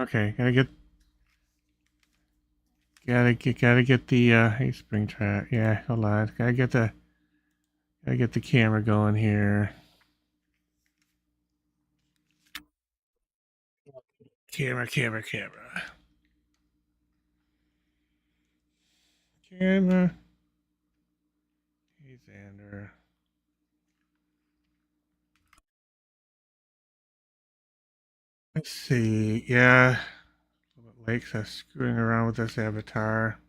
Okay, gotta get the hey spring trap. Yeah, hold on. Gotta get the camera going here. Camera. Camera. Hey Xander. Let's see. Yeah. A little bit late 'cause I was screwing around with this avatar.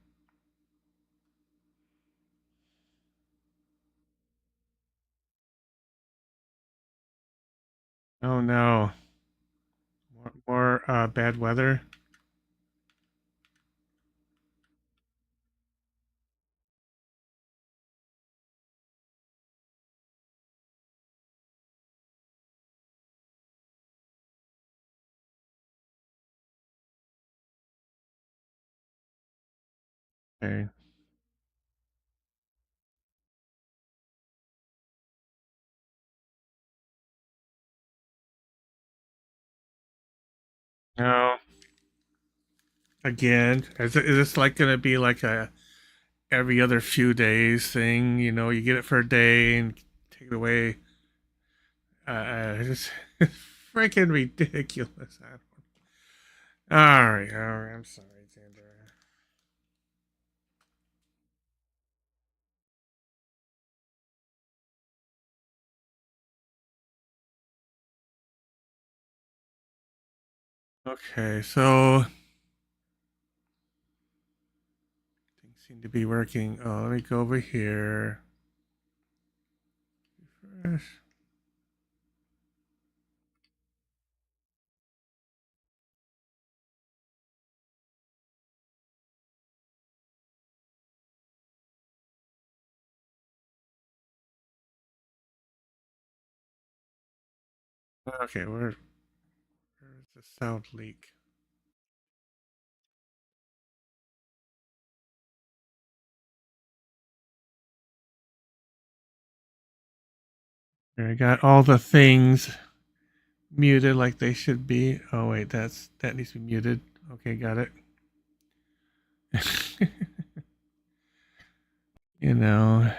Oh no. More bad weather. Okay. No. Again, is this like gonna be like a every other few days thing? You know, you get it for a day and take it away. It's freaking ridiculous. All right, all right. I'm sorry, Xander. Okay, so things seem to be working. Oh, let me go over here. Refresh. Okay, where's the sound leak? There, I got all the things muted like they should be. Oh wait, that needs to be muted. Okay, got it. you know.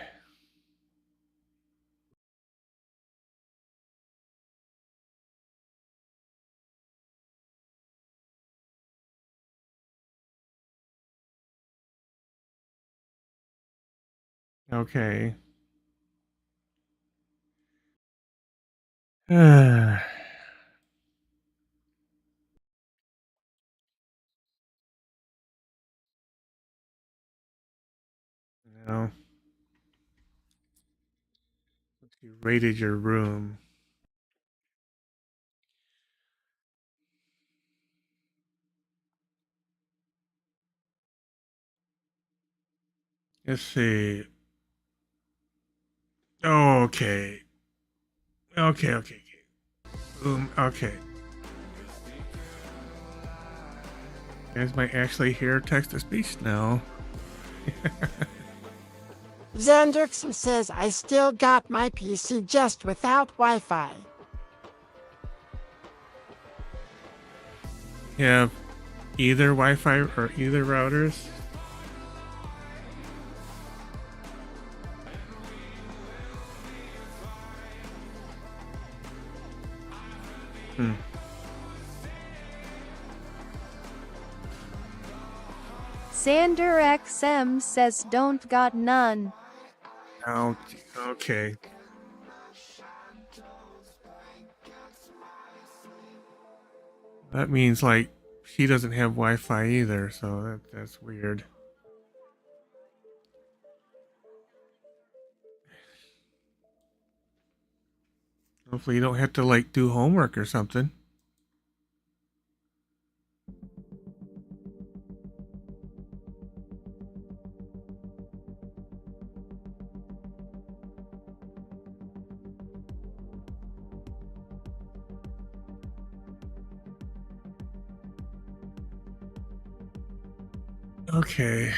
Okay. you know, you rated your room. Let's see. Oh, okay. Okay. Okay. You guys might actually hear text to speech now. Xanderson says I still got my PC just without Wi-Fi. You have either Wi-Fi or either routers. Hmm. Xander XM says don't got none. Oh, okay. That means like she doesn't have Wi-Fi either, so that's weird. Hopefully you don't have to like do homework or something. Okay.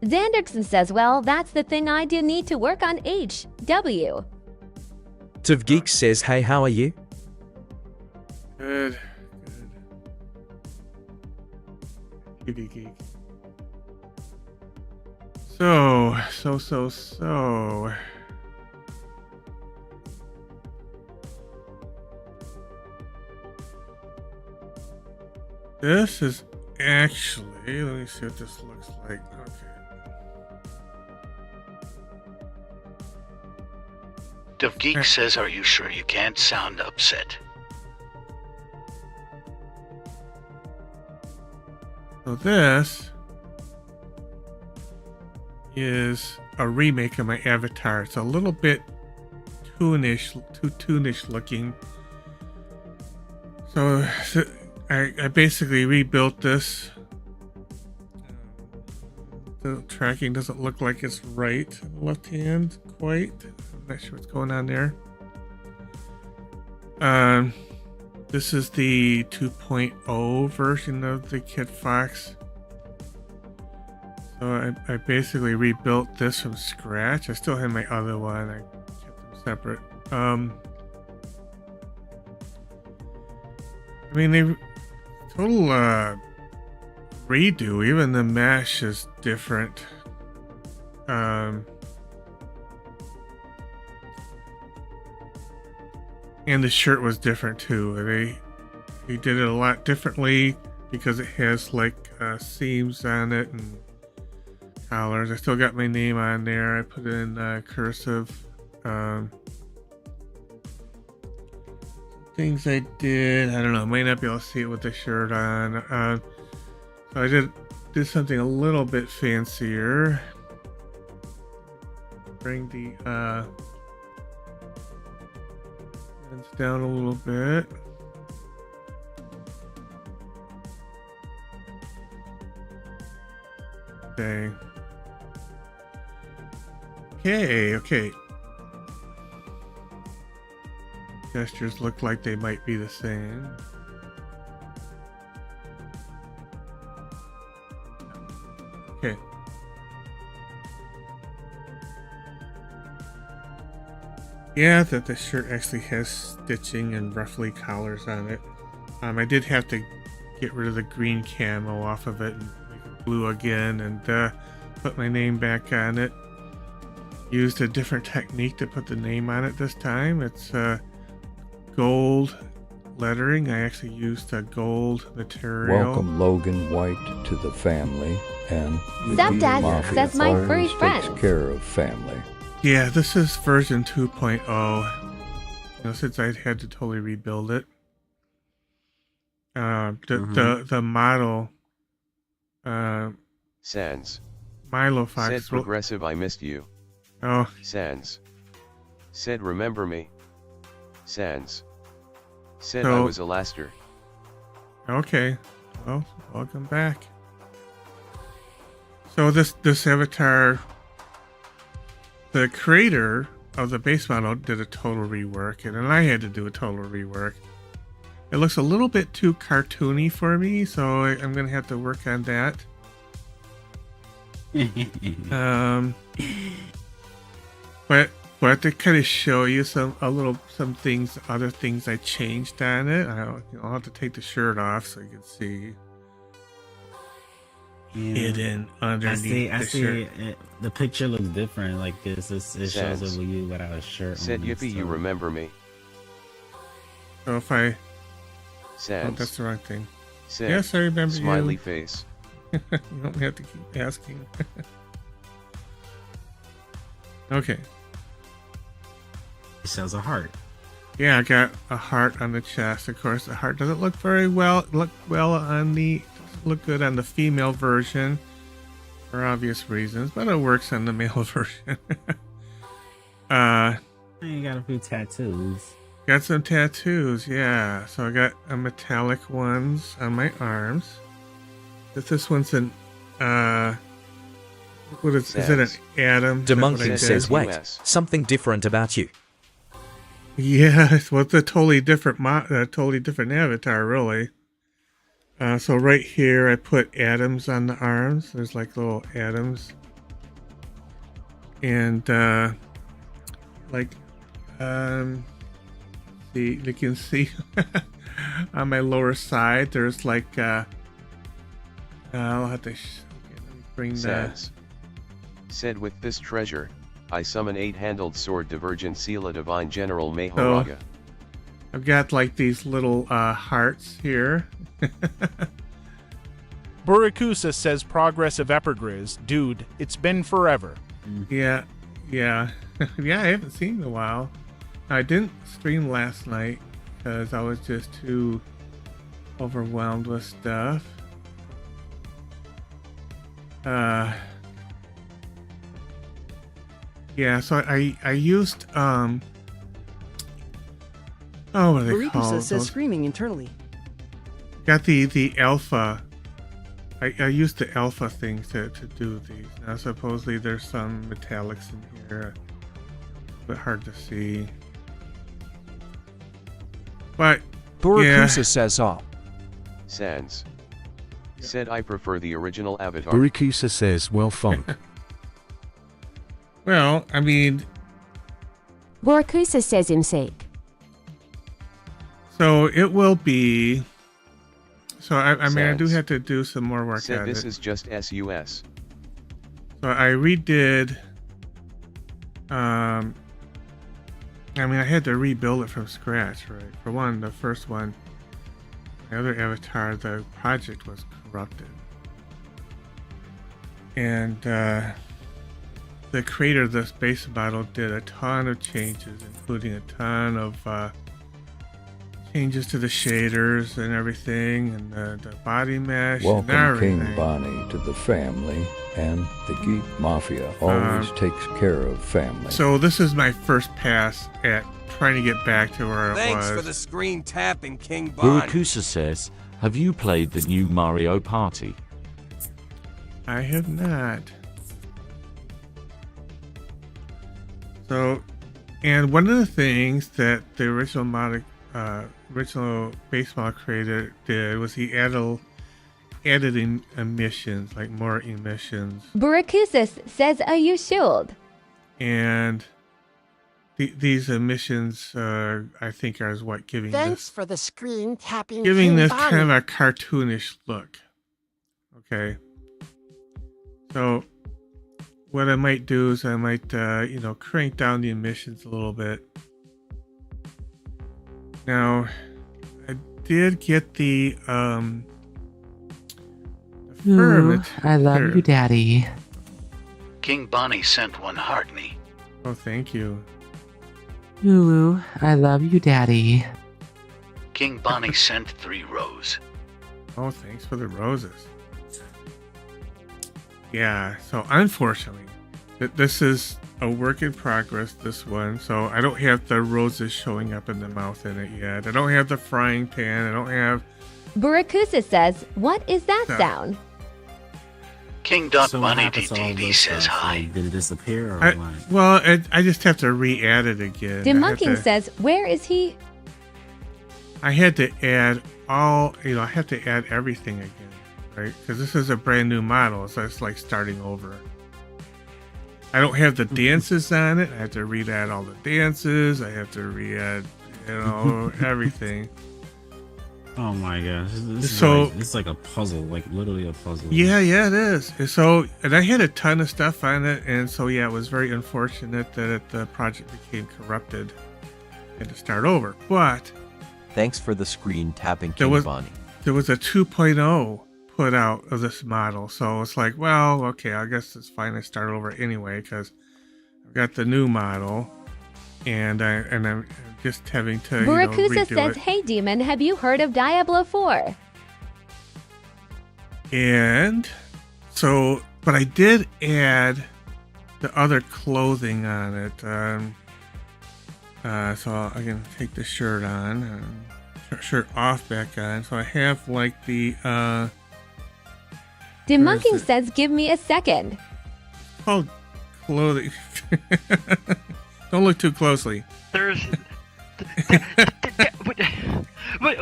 Xanderson says, well, that's the thing I do need to work on HW. Geek says, hey, how are you? Good. Beauty Geek. So. This is actually, let me see what this looks like. Okay. The Geek says, are you sure you can't sound upset? So this is a remake of my avatar. It's a little bit too toonish looking. So I basically rebuilt this. The tracking doesn't look like it's right on the left hand quite. I'm not sure what's going on there. This is the 2.0 version of the Kit Fox. So I basically rebuilt this from scratch. I still have my other one. I kept them separate. I mean, they total redo. Even the mesh is different. And the shirt was different too. They did it a lot differently because it has like seams on it and collars. I still got my name on there. I put it in cursive. Things I did, I don't know, might not be able to see it with the shirt on. So I did something a little bit fancier. Bring the lens down a little bit. Okay. Gestures look like they might be the same. Okay. Yeah, that the shirt actually has stitching and roughly collars on it. I did have to get rid of the green camo off of it and make it blue again and put my name back on it. Used a different technique to put the name on it this time. It's gold lettering. I actually used a gold material. Welcome Logan White to the family, and the Sup, Geek Dad? Mafia That's my always furry takes friend. care of family. Yeah, this is version 2.0. Since I had to totally rebuild it. The model Sans. Milo Fox. Said progressive, I missed you. Oh, Sans. Said remember me. Sans. Said So- I was a laster. okay. Well, welcome back. So this avatar, the creator of the base model did a total rework, and then I had to do a total rework. It looks a little bit too cartoony for me, so I'm gonna have to work on that. But to kind of show you some other things I changed on it. I'll have to take the shirt off so you can see hidden underneath I the see. shirt. The picture looks different. Like this, it shows Sans. it with you without a shirt. Said on, yippee, you so- remember me. So if I, Sans. that's the wrong thing. Said Yes, I remember smiley you. face. You don't have to keep asking. Okay. It shows a heart. Yeah, I got a heart on the chest. Of course, the heart doesn't look very well. Look good on the female version for obvious reasons, but it works on the male version. You got a few tattoos. Got some tattoos, yeah. So I got a metallic ones on my arms. This one's an what is it an atom? Is that what I Demunking did? says, wait, US. something different about you. Yes, well, it's a totally different avatar, really. So right here, I put atoms on the arms. There's like little atoms, and see, you can see on my lower side, there's like I'll have to okay, let me bring the... Sans. Said with this treasure, I summon 8-handled sword Divergent Sela Divine General Mehoraga. I've got like these little hearts here. Burakusa says progress of Epigriz. Dude, it's been forever. Yeah. Yeah, I haven't seen in a while. I didn't stream last night because I was just too overwhelmed with stuff. Yeah, so I used what are they called? Burikusa says screaming internally. Got the alpha. I used the alpha thing to do these. Now supposedly there's some metallics in here, but hard to see. But Burakusa says all. Sans. Said I prefer the original Avatar. Burakusa says well funk. Well, I mean, Burakusa says in sake. So it will be. So I mean, I do Sans. have to do some more work Said at this it. is just SUS. So I redid. I mean, I had to rebuild it from scratch, right? For one, the first one, the other avatar, the project was corrupted, and the creator of this base model did a ton of changes, including a ton of changes to the shaders and everything, and the body mesh and Welcome everything. King Bonnie to the family, and the Geek Mafia always takes care of family. So this is my first pass at trying to get back to where it was. Thanks for the screen tapping, King Bonnie. Burakusa says, have you played the new Mario Party? I have not. So, and one of the things that the original base model creator did was he added emissions, like more emissions. Burakusis says, are you shield? And these emissions, I think, are what giving Thanks this, for the screen tapping. giving King this Bonnie. kind of a cartoonish look. Okay. So what I might do is I might, crank down the emissions a little bit. Now, I did get the Ooh, I love you, Daddy. King Bonnie sent one heart me. Oh, thank you. Ooh, I love you, Daddy. King Bonnie sent 3 roses. Oh, thanks for the roses. Yeah, so unfortunately, this is a work in progress, this one. So I don't have the roses showing up in the mouth in it yet. I don't have the frying pan. I don't have... Burakusa says, what is that sound? King So what Bonnie happens to all DDD this says stuff? hi. Like, did it disappear or what? Well, I just have to re-add it again. Demunking says, where is he? I had to add I have to add everything again, right? Because this is a brand new model, so it's like starting over. I don't have the dances on it. I have to re-add all the dances. I have to re-add, everything. Oh my gosh. It's like a puzzle, like literally a puzzle. Yeah, it is. And I had a ton of stuff on it, and so yeah, it was very unfortunate that the project became corrupted. I had to start over. But thanks for the screen tapping, King Bonnie. There was a 2.0 put out of this model, so it's like, well, okay, I guess it's fine. I start over anyway because I've got the new model, and I'm just having to Burakusa redo says, it. hey demon, have you heard of Diablo 4? And so, but I did add the other clothing on it. So I can take the shirt on, shirt off back on. So I have like the Demunking says, give me a second. called clothing. Don't look too closely. There's. What?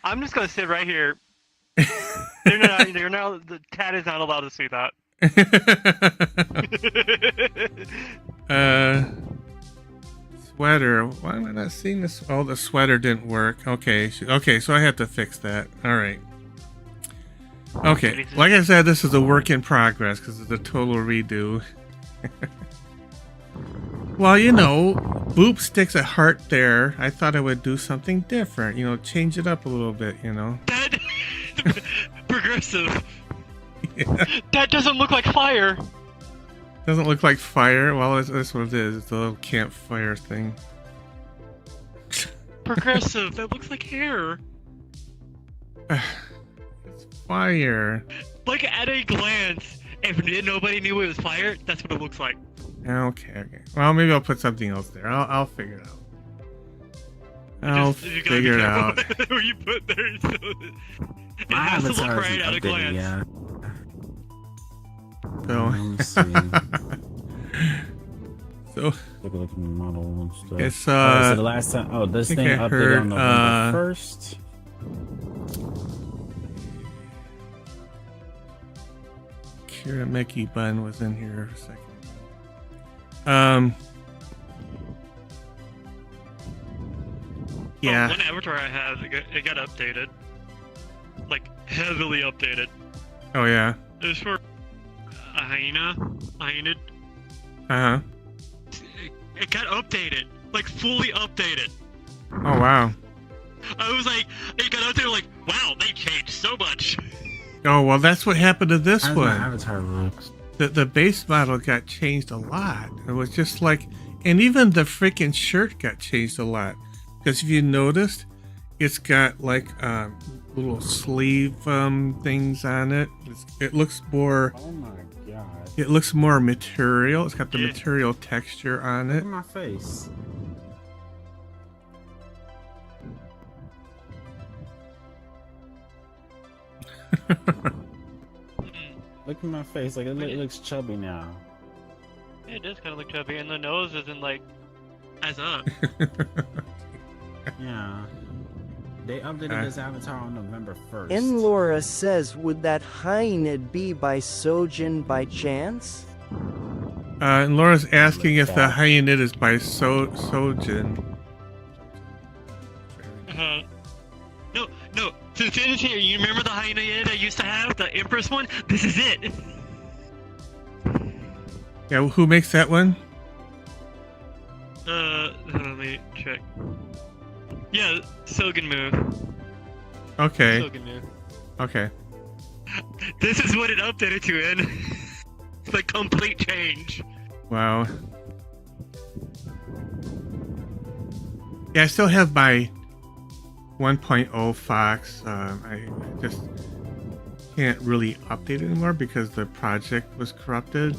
I'm just gonna sit right here. You're not. The cat is not allowed to see that. Sweater. Why am I not seeing this? Oh, the sweater didn't work. Okay, so I have to fix that. All right. Okay, like I said, this is a work in progress because it's a total redo. Well, you know, Boop sticks a heart there. I thought I would do something different, you know, change it up a little bit, you know. That progressive. Yeah. That doesn't look like fire. Doesn't look like fire. Well, that's what it is. It's a little campfire thing. Progressive. That looks like hair. It's fire. Like at a glance, if nobody knew it was fire, that's what it looks like. Okay. Well, maybe I'll put something else there. I'll figure it out. I'll figure it out. What you put there, so it My has to look avatar right isn't at a glance. yeah. So, Let me see. so Look at the model and stuff. it's so the last time. Oh, this I thing think I updated heard, on November 1st. Kira Mickey Bun was in here a second. Yeah. One avatar I have, it got updated. Like, heavily updated. Oh yeah. It was for a hyena. Hyenid. Uh huh. It got updated. Like, fully updated. Oh wow. I was like, it got updated, like, wow, they changed so much. Oh well, that's what happened to this How's one. my avatar looks? The base model got changed a lot. It was just like, and even the freaking shirt got changed a lot. Because if you noticed, it's got like little sleeve things on it. It looks more. Oh my god. It looks more material. It's got the material texture on it. Look at my face. Look at my face. Like it looks chubby now. Yeah, it does kind of look chubby, and the nose isn't like as up. Yeah. They updated this avatar on November 1st. And Laura says, would that Hyenid be by Sojin by chance? And Laura's asking if the Hyenid is by Sojin. No. Since it is here, you remember the Hyenid I used to have? The Empress one? This is it! Yeah, who makes that one? Let me check. Yeah, Sogenmu. Okay. Sogenmu. Okay. This is what it updated to in. It's like complete change. Wow. Yeah, I still have my 1.0 Fox. I just can't really update it anymore because the project was corrupted.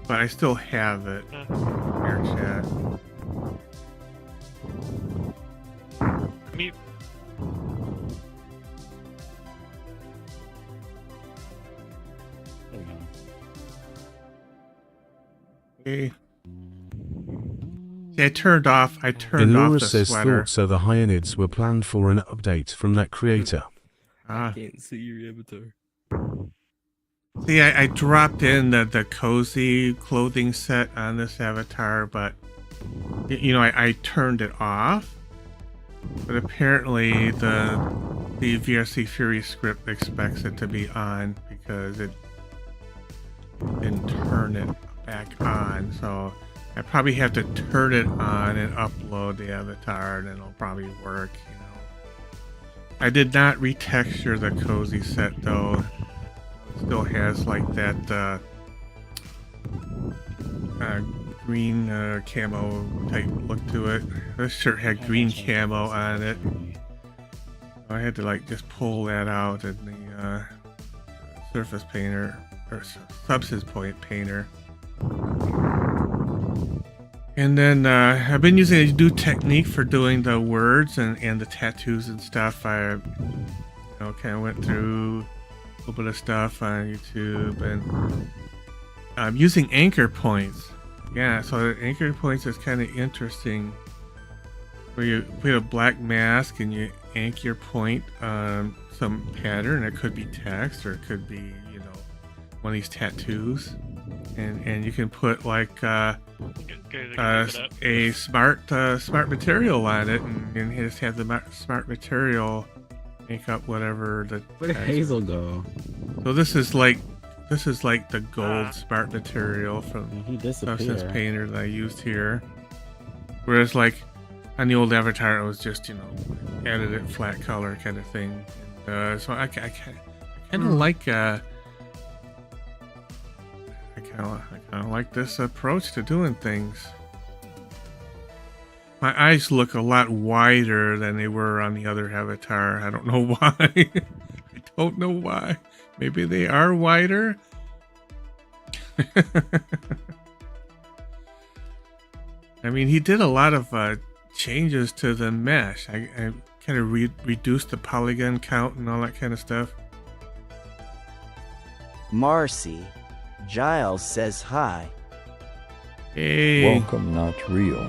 But I still have it. Air chat. Me. Okay. See, I turned off the says sweater. thought so the Hyenids were planned for an update from that creator. Ah. I can't see your avatar. See, I dropped in the cozy clothing set on this avatar, but you know, I turned it off. But apparently the VRC Fury script expects it to be on because it didn't turn it back on. So I probably have to turn it on and upload the avatar, and it'll probably work, you know. I did not retexture the cozy set though. It still has like that green camo type look to it. This shirt had green camo on it. I had to like just pull that out in the surface painter or substance point painter. And then I've been using a new technique for doing the words and the tattoos and stuff. I kind of went through a little bit of stuff on YouTube, and I'm using anchor points. Yeah, so the anchor points is kind of interesting. Where you put a black mask and you anchor your point on some pattern. It could be text, or it could be, you know, one of these tattoos. And you can put like a smart material on it, and just have the smart material make up whatever the. Where did Hazel go? So this is like the gold smart material from he disappeared. Substance Painter that I used here. Whereas like on the old Avatar, it was just added it flat color kind of thing. And, so I kind of like I kind of like this approach to doing things. My eyes look a lot wider than they were on the other Avatar. I don't know why. I don't know why. Maybe they are wider. I mean, he did a lot of changes to the mesh. I kind of reduced the polygon count and all that kind of stuff. Marcy, Giles says hi. Hey. Welcome, not real,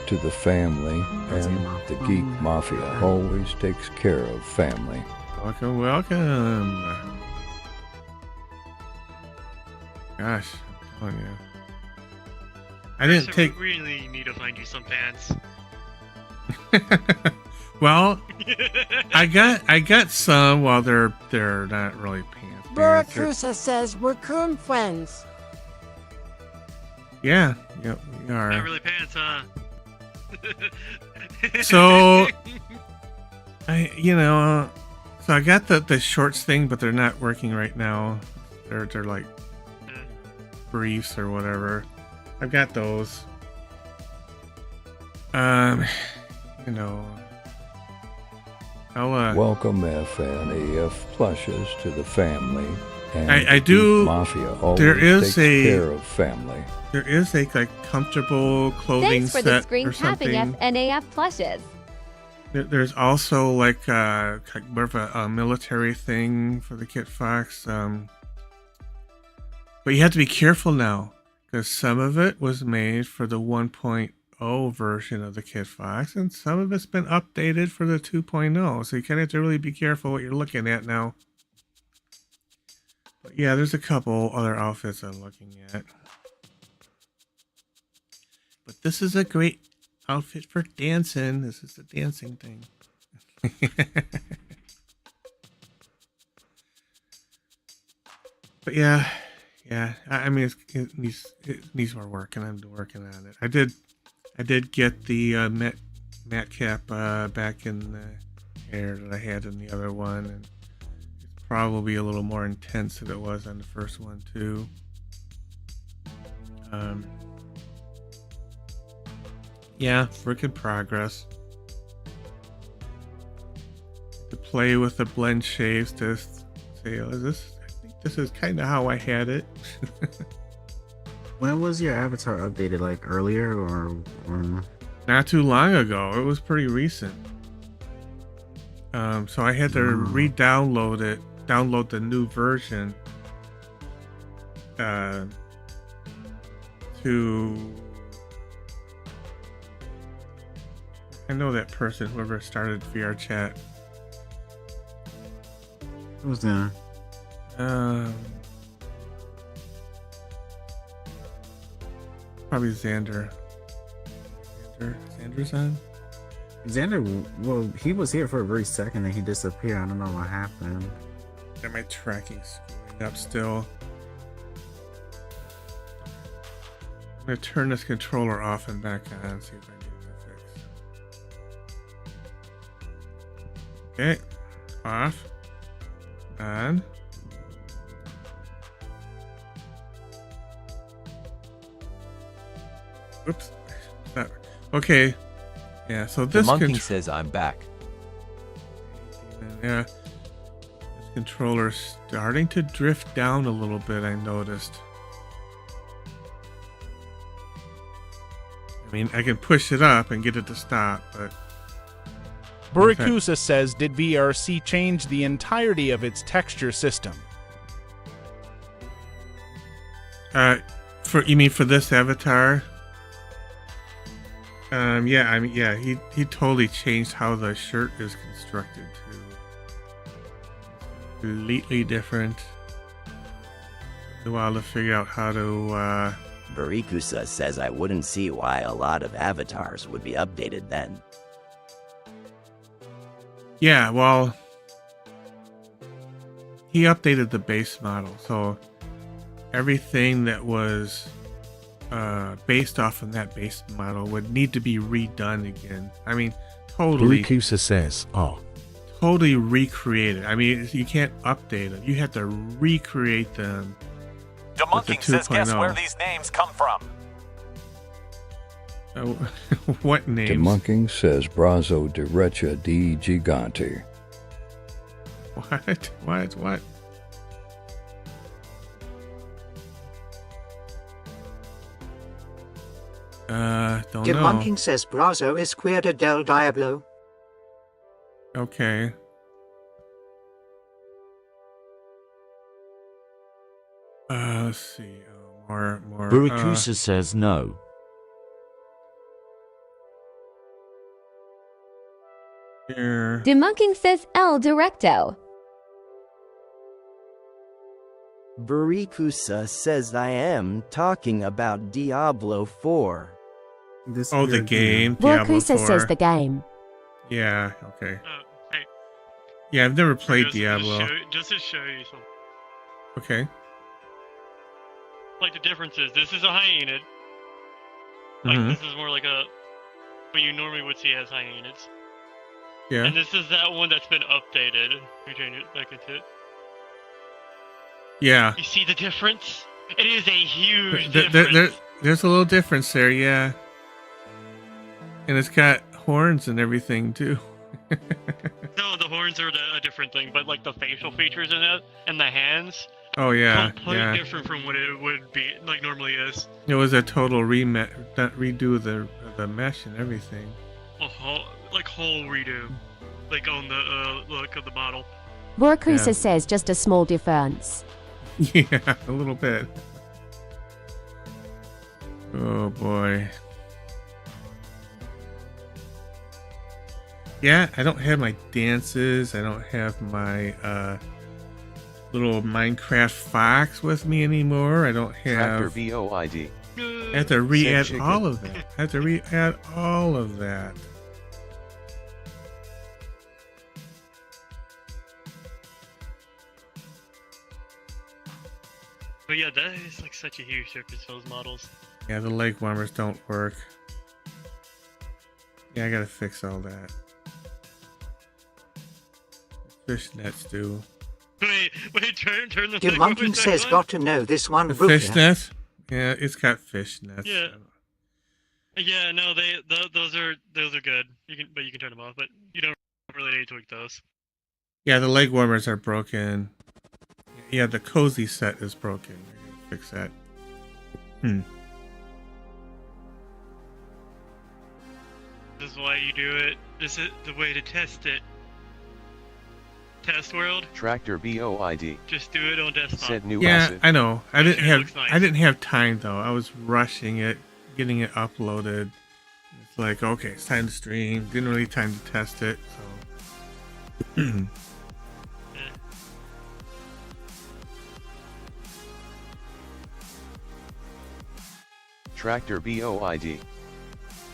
to the family, and the Geek Mafia always takes care of family. Welcome, welcome. Gosh, I'm telling you. I didn't take. We really need to find you some pants. Well, I got some. Well, they're not really pants. Burakusa says we're coon friends. Yeah, yep, we are. Not really pants, huh? So, so I got the shorts thing, but they're not working right now. They're like briefs or whatever. I've got those. I'll welcome FNAF plushes to the family, and I the do. Geek Mafia always There is takes care of family. There is a comfortable clothing Thanks for set the screen or tapping something. FNAF plushes. There's also like more of a military thing for the Kit Fox. But you have to be careful now, because some of it was made for the 1.0 version of the Kit Fox, and some of it's been updated for the 2.0. So you kind of have to really be careful what you're looking at now. But yeah, there's a couple other outfits I'm looking at. But this is a great outfit for dancing. This is the dancing thing. But yeah. I mean, it needs more work, and I'm working on it. I did get the matte cap back in the hair that I had in the other one, and it's probably a little more intense than it was on the first one too. Yeah, work in progress. To play with the blend shapes to say, this is kind of how I had it. When was your avatar updated? Like earlier or Not too long ago. It was pretty recent. So I had to re-download it, download the new version to. I know that person, whoever started VR chat. Who's that? Probably Xander. Xander's on? Xander, well, he was here for a very second and he disappeared. I don't know what happened. Got my tracking screwing up still. I'm gonna turn this controller off and back on, see if I get it fixed. Okay, off, on. Oops. Okay. Yeah, so this The monkey says I'm back. Yeah. This controller's starting to drift down a little bit, I noticed. I mean, I can push it up and get it to stop, but... Burakusa says, did VRC change the entirety of its texture system? You mean for this avatar? Yeah, I mean, yeah, he totally changed how the shirt is constructed too. Completely different. Took a while to figure out how to. Burakusa says I wouldn't see why a lot of avatars would be updated then. Yeah, well, he updated the base model, so everything that was based off of that base model would need to be redone again. I mean, totally. Burikusa says, "Oh, totally recreated. I mean, you can't update them. You have to recreate them." Demunking says, guess where these names come from? What names? Demunking says, Brazo derecha di gigante. What? What? Don't know. Demunking says Brazo es Escuela del Diablo. Okay. Let's see. More. Burakusa says no. Here. Demunking says El Directo. Burikusa says I am talking about Diablo 4. The game. Diablo 4. says the game. Yeah, okay. Hey. Yeah, I've never played Diablo. Just to show you something. Okay. Like the difference is, this is a hyaenid. Like this is more like a what you normally would see as hyenids. Yeah. And this is that one that's been updated. We change it back into it. Yeah. You see the difference? It is a huge difference. There's a little difference there, yeah. And it's got horns and everything too. No, the horns are a different thing, but like the facial features in it and the hands. Oh yeah, completely different from what it would be like normally is. It was a total redo the mesh and everything. A whole redo, like on the look of the model. Burakusa says just a small difference. Yeah, a little bit. Oh boy. Yeah, I don't have my dances. I don't have my little Minecraft fox with me anymore. I don't have. Tractor BOID. I have to re-add all of that. I have to re-add all of that. But yeah, that is like such a huge difference, those models. Yeah, the leg warmers don't work. Yeah, I gotta fix all that. Fishnets do. Wait, turn the Demunking says got to know this one. The fishnet? Yeah, it's got fishnets. Yeah. Yeah, no, those are good. You can turn them off, but you don't really need to tweak those. Yeah, the leg warmers are broken. Yeah, the cozy set is broken. I gotta fix that. This is why you do it. This is the way to test it. Test world. Tractor BOID. Just do it on desktop. Said new yeah, acid. I know. I didn't have nice. I didn't have time though. I was rushing it, getting it uploaded. It's like, okay, it's time to stream. Didn't really time to test it, so Tractor BOID.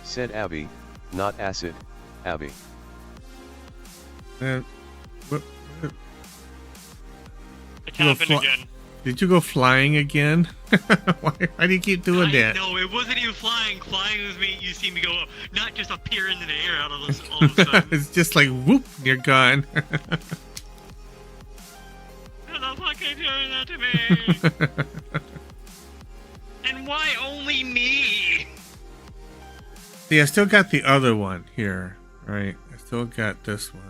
Said Abby, not acid, Abby. It's happened again. Did you go flying again? why do you keep doing that? No, it wasn't even flying. Flying was me. You see me go up, not just appear into the air out of this all of a sudden. It's just like whoop, you're gone. Who the fuck is doing that to me? And why only me? See, I still got the other one here, right? I still got this one.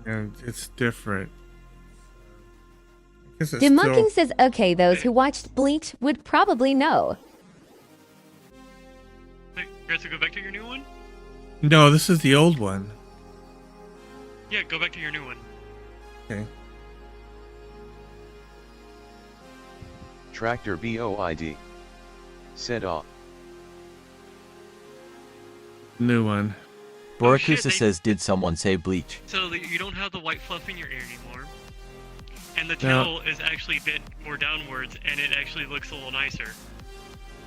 And it's different. Demunking says, okay, those who watched Bleach would probably know. Wait, you guys to go back to your new one? No, this is the old one. Yeah, go back to your new one. Okay. Tractor BOID. Said off. New one. Burakusa says, did someone say Bleach? So you don't have the white fluff in your ear anymore. And the tail is actually bent more downwards, and it actually looks a little nicer.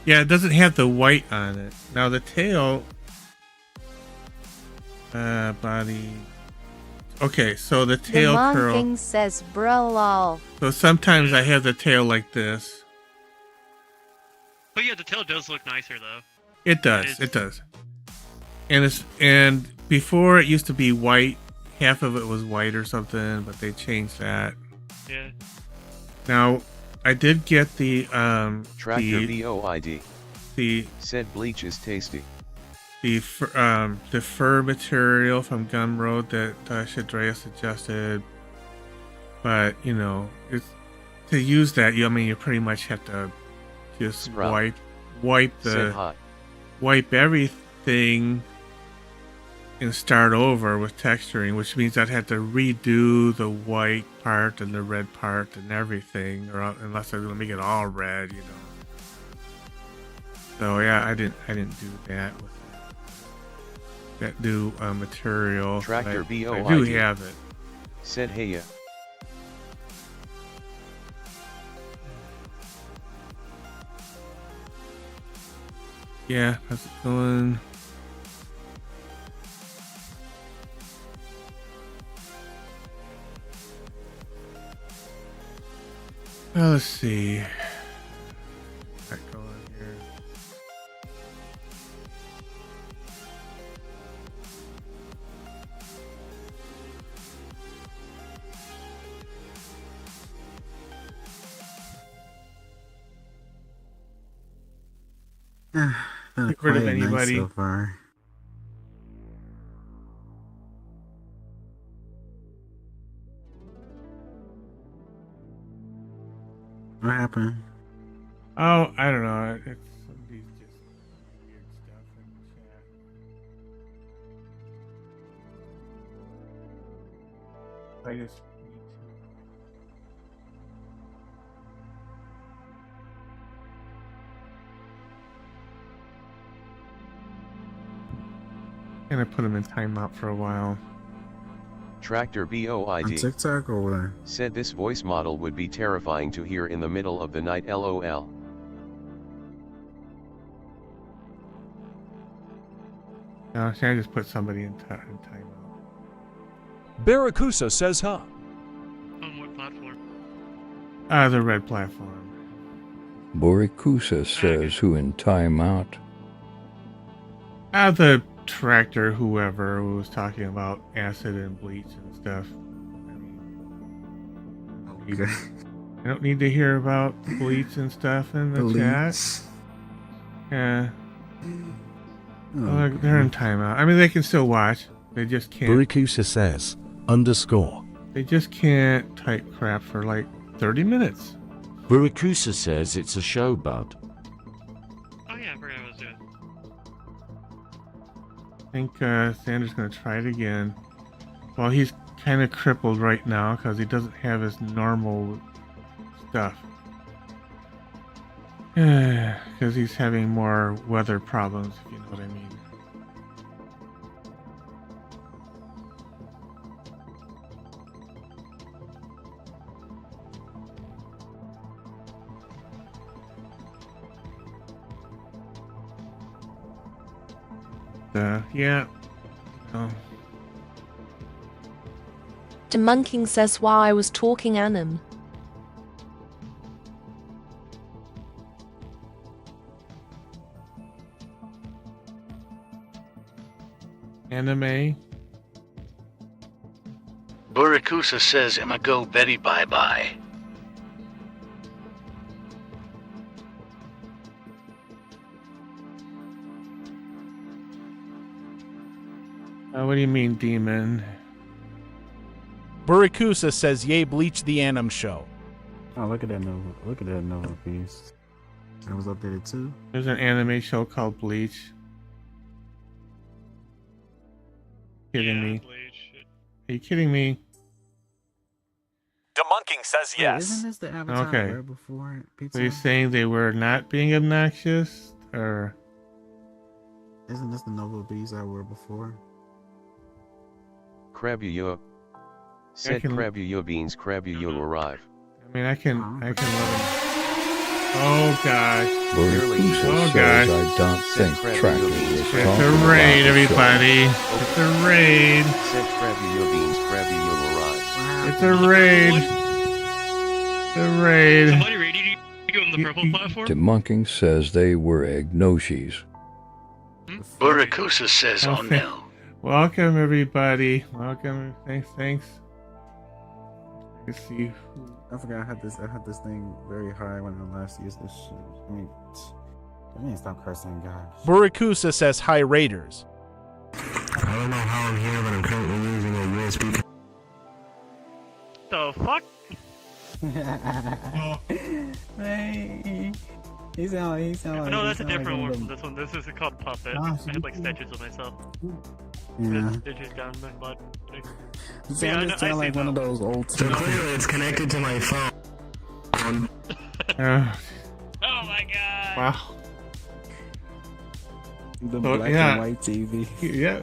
Yeah, it doesn't have the white on it. Now the tail, body. Okay, so the tail the curl. King says, "Bro, lol." So sometimes I have the tail like this. But yeah, the tail does look nicer though. It does. It does. And before it used to be white. Half of it was white or something, but they changed that. Yeah. Now, I did get the Tractor BOID. The said bleach is tasty. The fur material from Gumroad that Shadraya suggested, but you know, it's to use that. You pretty much have to just wipe everything and start over with texturing, which means I'd have to redo the white part and the red part and everything, or unless I'm gonna make it all red, you know. So yeah, I didn't do that with that new material. Tractor BOID. I do have it. Said hey ya. Yeah, how's it going? Well, let's see. Got going here. Get rid of anybody. So far. What happened? Oh, I don't know. It's somebody's just weird stuff in the chat. I just need to put him in timeout for a while. Tractor BOID. On TikTok or where? Said this voice model would be terrifying to hear in the middle of the night, LOL. No, should I just put somebody in timeout? Barracuda says huh. On what platform? The red platform. Borikusa says who in timeout? The tractor, whoever who was talking about acid and bleach and stuff. I don't need to hear about bleach and stuff in the chat. Yeah. Well, they're in timeout. I mean, they can still watch. They just can't. Borikusa says _. They just can't type crap for like 30 minutes. Barracuda says it's a show, bud. Oh yeah, I forgot I was doing. I think Xander's going to try it again. Well, he's kind of crippled right now because he doesn't have his normal stuff. Because he's having more weather problems, if you know what I mean. Yeah. Oh. Demunking says while I was talking anim. Anime. Burikusa says I'ma go Betty bye bye. What do you mean, demon? Barracuda says yay bleach the Anim show. Oh, look at that Nova piece. That was updated too. There's an anime show called Bleach. Kidding me? Bleach. Are you kidding me? Demunking says yes. Isn't this the avatar Okay. were before pizza? So you're saying they were not being obnoxious, or Isn't this the Nova Bees I were before? Krabuyo. Said can- Krabuyo beans Krabuyo arrive. I mean, I can let them. Oh god. Barakusa Oh says god. I don't think Tracker was It's talking a about raid, the everybody. It's a raid. Said Krabby Yo Beans, Krabby Yo arrived. It's a raid. It's a raid. Somebody raided you on the purple platform? Debunking says they were Agnoshis. Barakusa says, oh no. Welcome, everybody. Welcome. Thanks. Let's see. I forgot I had this thing very high when I last used this shit. I mean, stop cursing, guys. Burakusa says hi, Raiders. I don't know how I'm here, but I'm currently using a USB. The fuck? Hey, he sound like. No, that's a he sound different like one from this one. This is called Puppet. I had like stitches of myself. Yeah. Stitches down my butt. You sound like one of those old. So clearly, it's connected to my phone. Oh my god! Wow. The black and white TV. Yeah.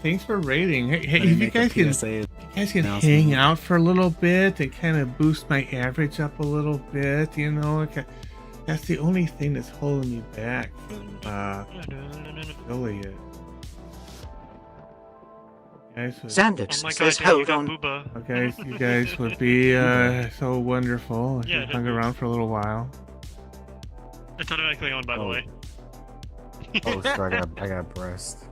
Thanks for rating. Hey, They if you make guys a can, PSA hang out for a little bit and kind of boost my average up a little bit, you know, that's the only thing that's holding me back from affiliate. Sandix says, hold on. Okay, you guys would be so wonderful if you hung around for a little while. It's automatically on, by the way. Oh, sorry, I got breast.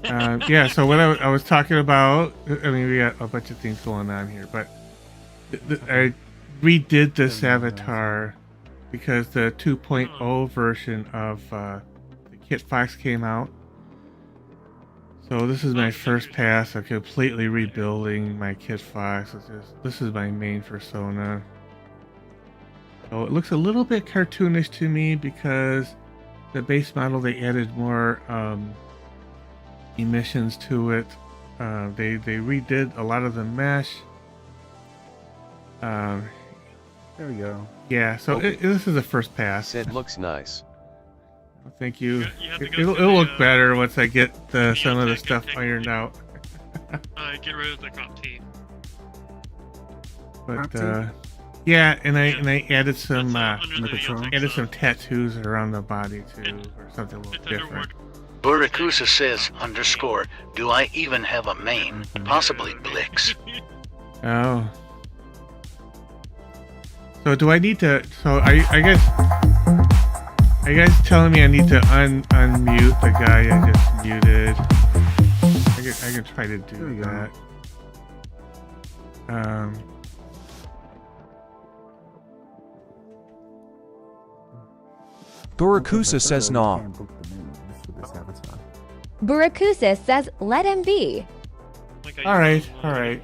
Yeah, so what I was talking about, I mean, we got a bunch of things going on here, but I redid this avatar because the 2.0 version of the Kit Fox came out. So this is my first pass of completely rebuilding my Kit Fox. This is my main persona. So it looks a little bit cartoonish to me because the base model, they added more emissions to it. They redid a lot of the mesh. There we go. Yeah, so this is the first pass. It looks nice. Thank you. It'll look better once I get some of the stuff ironed out. Get rid of the crop tee. But yeah, and I added some tattoos around the body too, or something a little different. Barakusa says, underscore, do I even have a main? Possibly Blix. Oh. So do I need to, so I guess, are you guys telling me I need to unmute the guy I just muted? I can try to do that. Burakusa says nah. Burakusa says let him be. Alright. Okay.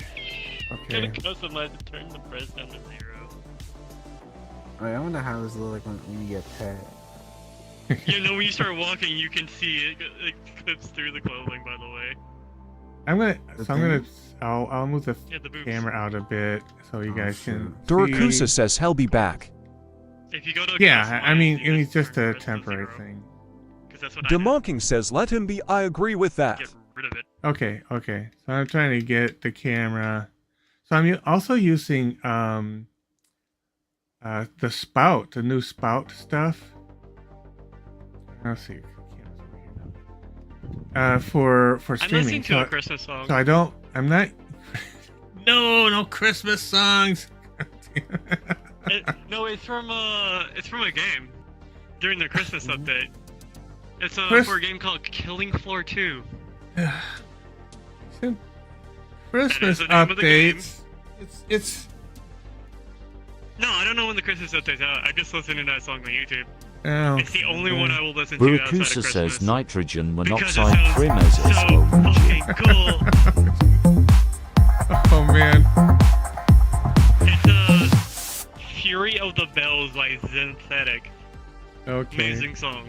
Gonna customize to turn the press down to 0. I wonder how this looks like when you get pet. You know, when you start walking, you can see it clips through the clothing, by the way. I'll move the camera out a bit so you guys can Burakusa see. says he'll be back. If you go to I mean, it's just a temporary thing. Demonking says let him be. I agree with that. Get rid of it. Okay. So I'm trying to get the camera. So I'm also using the spout, the new spout stuff. Let's see. For streaming. I'm listening to a Christmas song. So I'm not. No Christmas songs. No, it's from a game during the Christmas update. It's for a game called Killing Floor 2. Christmas updates. It's. No, I don't know when the Christmas update's out. I just listen to that song on YouTube. Oh, it's the only one I will listen to outside of Burakusa Christmas. says nitrogen Because monoxide it trimmers sounds is so fucking cool. Oh man. It's Fury of the Bells by Synthetic. Okay. Amazing song.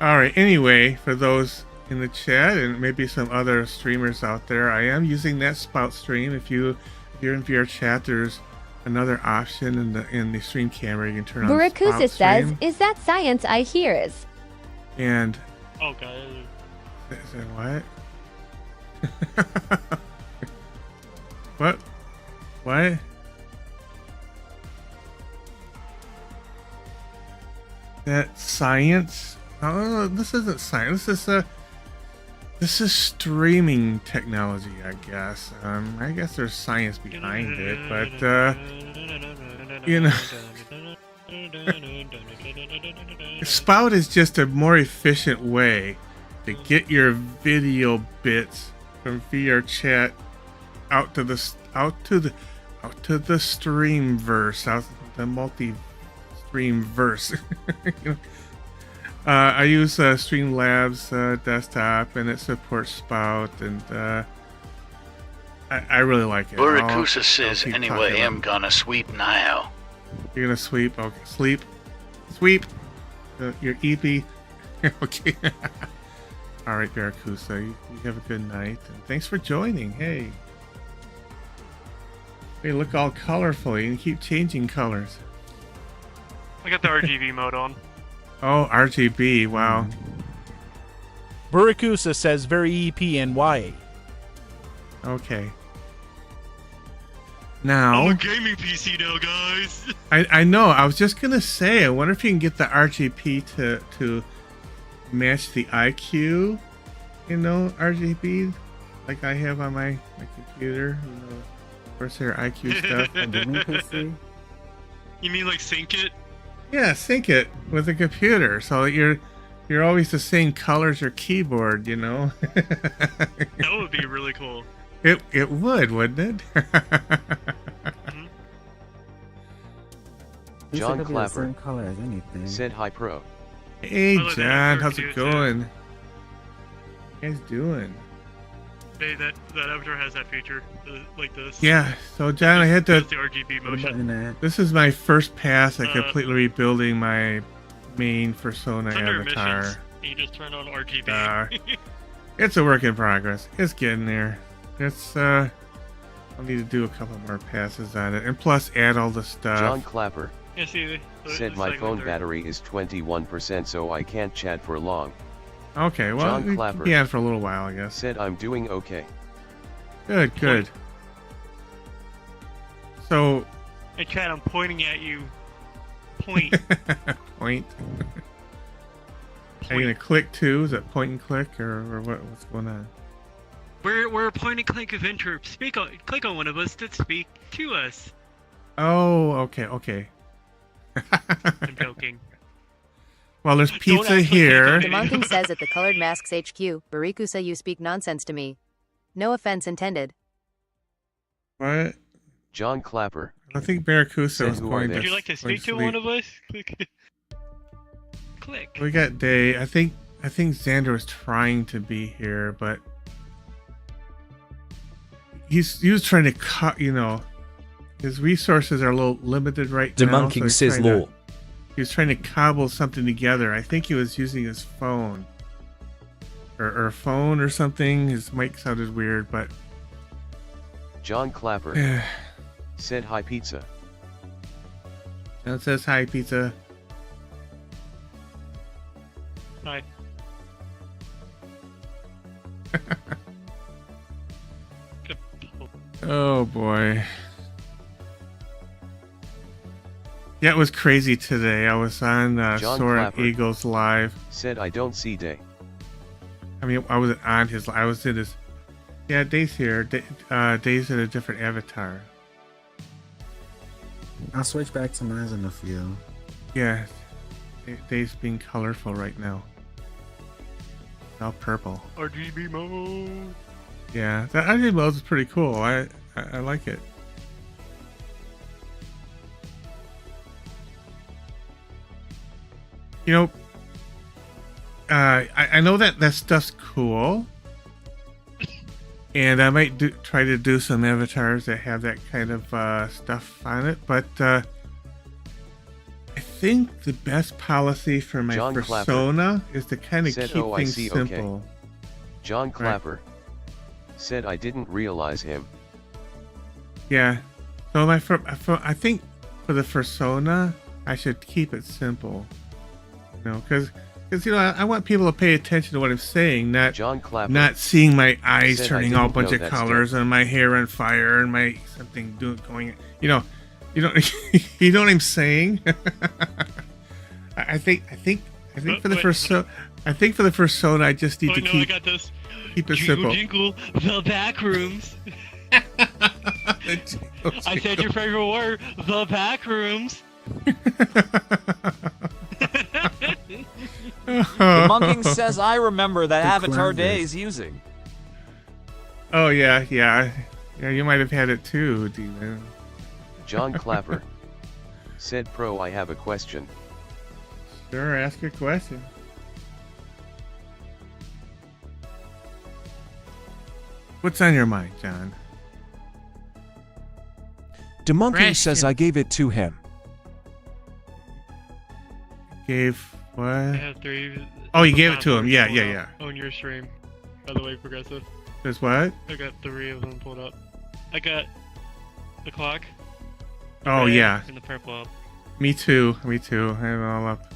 Alright, anyway, for those in the chat and maybe some other streamers out there, I am using that spout stream. If you're in VR chat, there's another option in the stream camera. You can turn on Burakusa spout says, stream. is that science I hears? And okay. Is that what? What? that science. Oh, this isn't science. This is streaming technology, I guess. I guess there's science behind it, but you know, Spout is just a more efficient way to get your video bits from VR chat out to the streamverse, out the multi-stream verse. You know? I use Streamlabs desktop, and it supports Spout, and I really like it. Burakusa says, anyway, I'm gonna sweep now. You're gonna sweep? Okay, sweep. Your EP. Okay. All right, Baracusa, you have a good night, and thanks for joining. Hey, look all colorful. You can keep changing colors. I got the RGB mode on. Oh, RGB, wow. Burakusa says very EP and YA. Okay. Now, I'm a gaming PC now, guys. I know. I was just gonna say. I wonder if you can get the RGB to match the IQ. You know, RGB, like I have on my computer. You know, Corsair IQ stuff. On gaming PC? You mean like sync it? Yeah, sync it with the computer so that you're always the same color as your keyboard. You know. That would be really cool. It would, wouldn't it? John Clapper color as anything. said hi pro. Hey I like that John, effort how's too, it going? What you guys doing? Hey, that avatar has that feature, like this. Yeah, so John, I had to. That's the RGB motion. This is my first pass at completely rebuilding my main Persona It's under avatar. missions. You just turn on RGB. It's a work in progress. It's getting there. It's I'll need to do a couple more passes on it, and plus add all the stuff. John Clapper Yeah, see, said my phone battery is 21%, so I can't chat for long. Okay, well, John Clapper yeah, for a little while, I guess. Said I'm doing okay. Good. So. Hey, Chad, I'm pointing at you. Point. Point. Are you gonna click too? Is that point and click, or what's going on? We're a point and click adventure. Click on one of us to speak to us. Oh, okay. I'm joking. Well, there's pizza here. The Monking says at the Colored Masks HQ, Barikusa, you speak nonsense to me. No offense intended. What? John Clapper. I think Baracusa was going to. Would you like to speak to one of us? Click. We got Day. I think Xander was trying to be here, but he was trying to cut. You know, his resources are a little limited right now. Demonking says law. He was trying to cobble something together. I think he was using his phone. Or a phone or something. His mic sounded weird, but... John Clapper said hi pizza. John says hi pizza. Hi. Oh boy. Yeah, it was crazy today. I was on Soaring Eagles Live. Said I don't see Day. I mean, I wasn't on his. I was in his. Yeah, Day's here. Day's in a different avatar. I'll switch back to mine in a few. Yeah, Day's being colorful right now. All purple. RGB mode. Yeah, that RGB mode is pretty cool. I like it. You know, I know that stuff's cool, and I might try to do some avatars that have that kind of stuff on it. But I think the best policy for my John persona is to kind of said, keep I things see, simple. Okay. John Clapper said I didn't realize him. Yeah, so I think for the persona, I should keep it simple. You know, because you know, I want people to pay attention to what I'm saying, not John Clapper not seeing my eyes said, turning all a bunch of colors and my hair on fire and my something going. You know what I'm saying. I think for the first soda, I just need to I keep got this. keep it Jingle, simple. jingle, the back rooms. I said your favorite word, the back rooms. Debunking says I remember that Avatar Days using. Oh yeah. You might have had it too, Demon. John Clapper said, "Pro, I have a question." Sure, ask your question. What's on your mind, John? Demonking says I gave it to him. Gave what? I have 3. Oh, you gave it to him. Yeah. On your stream, by the way, Progressive. There's what? I got 3 of them pulled up. I got the clock. Oh yeah. And the purple up. Me too. I have it all up.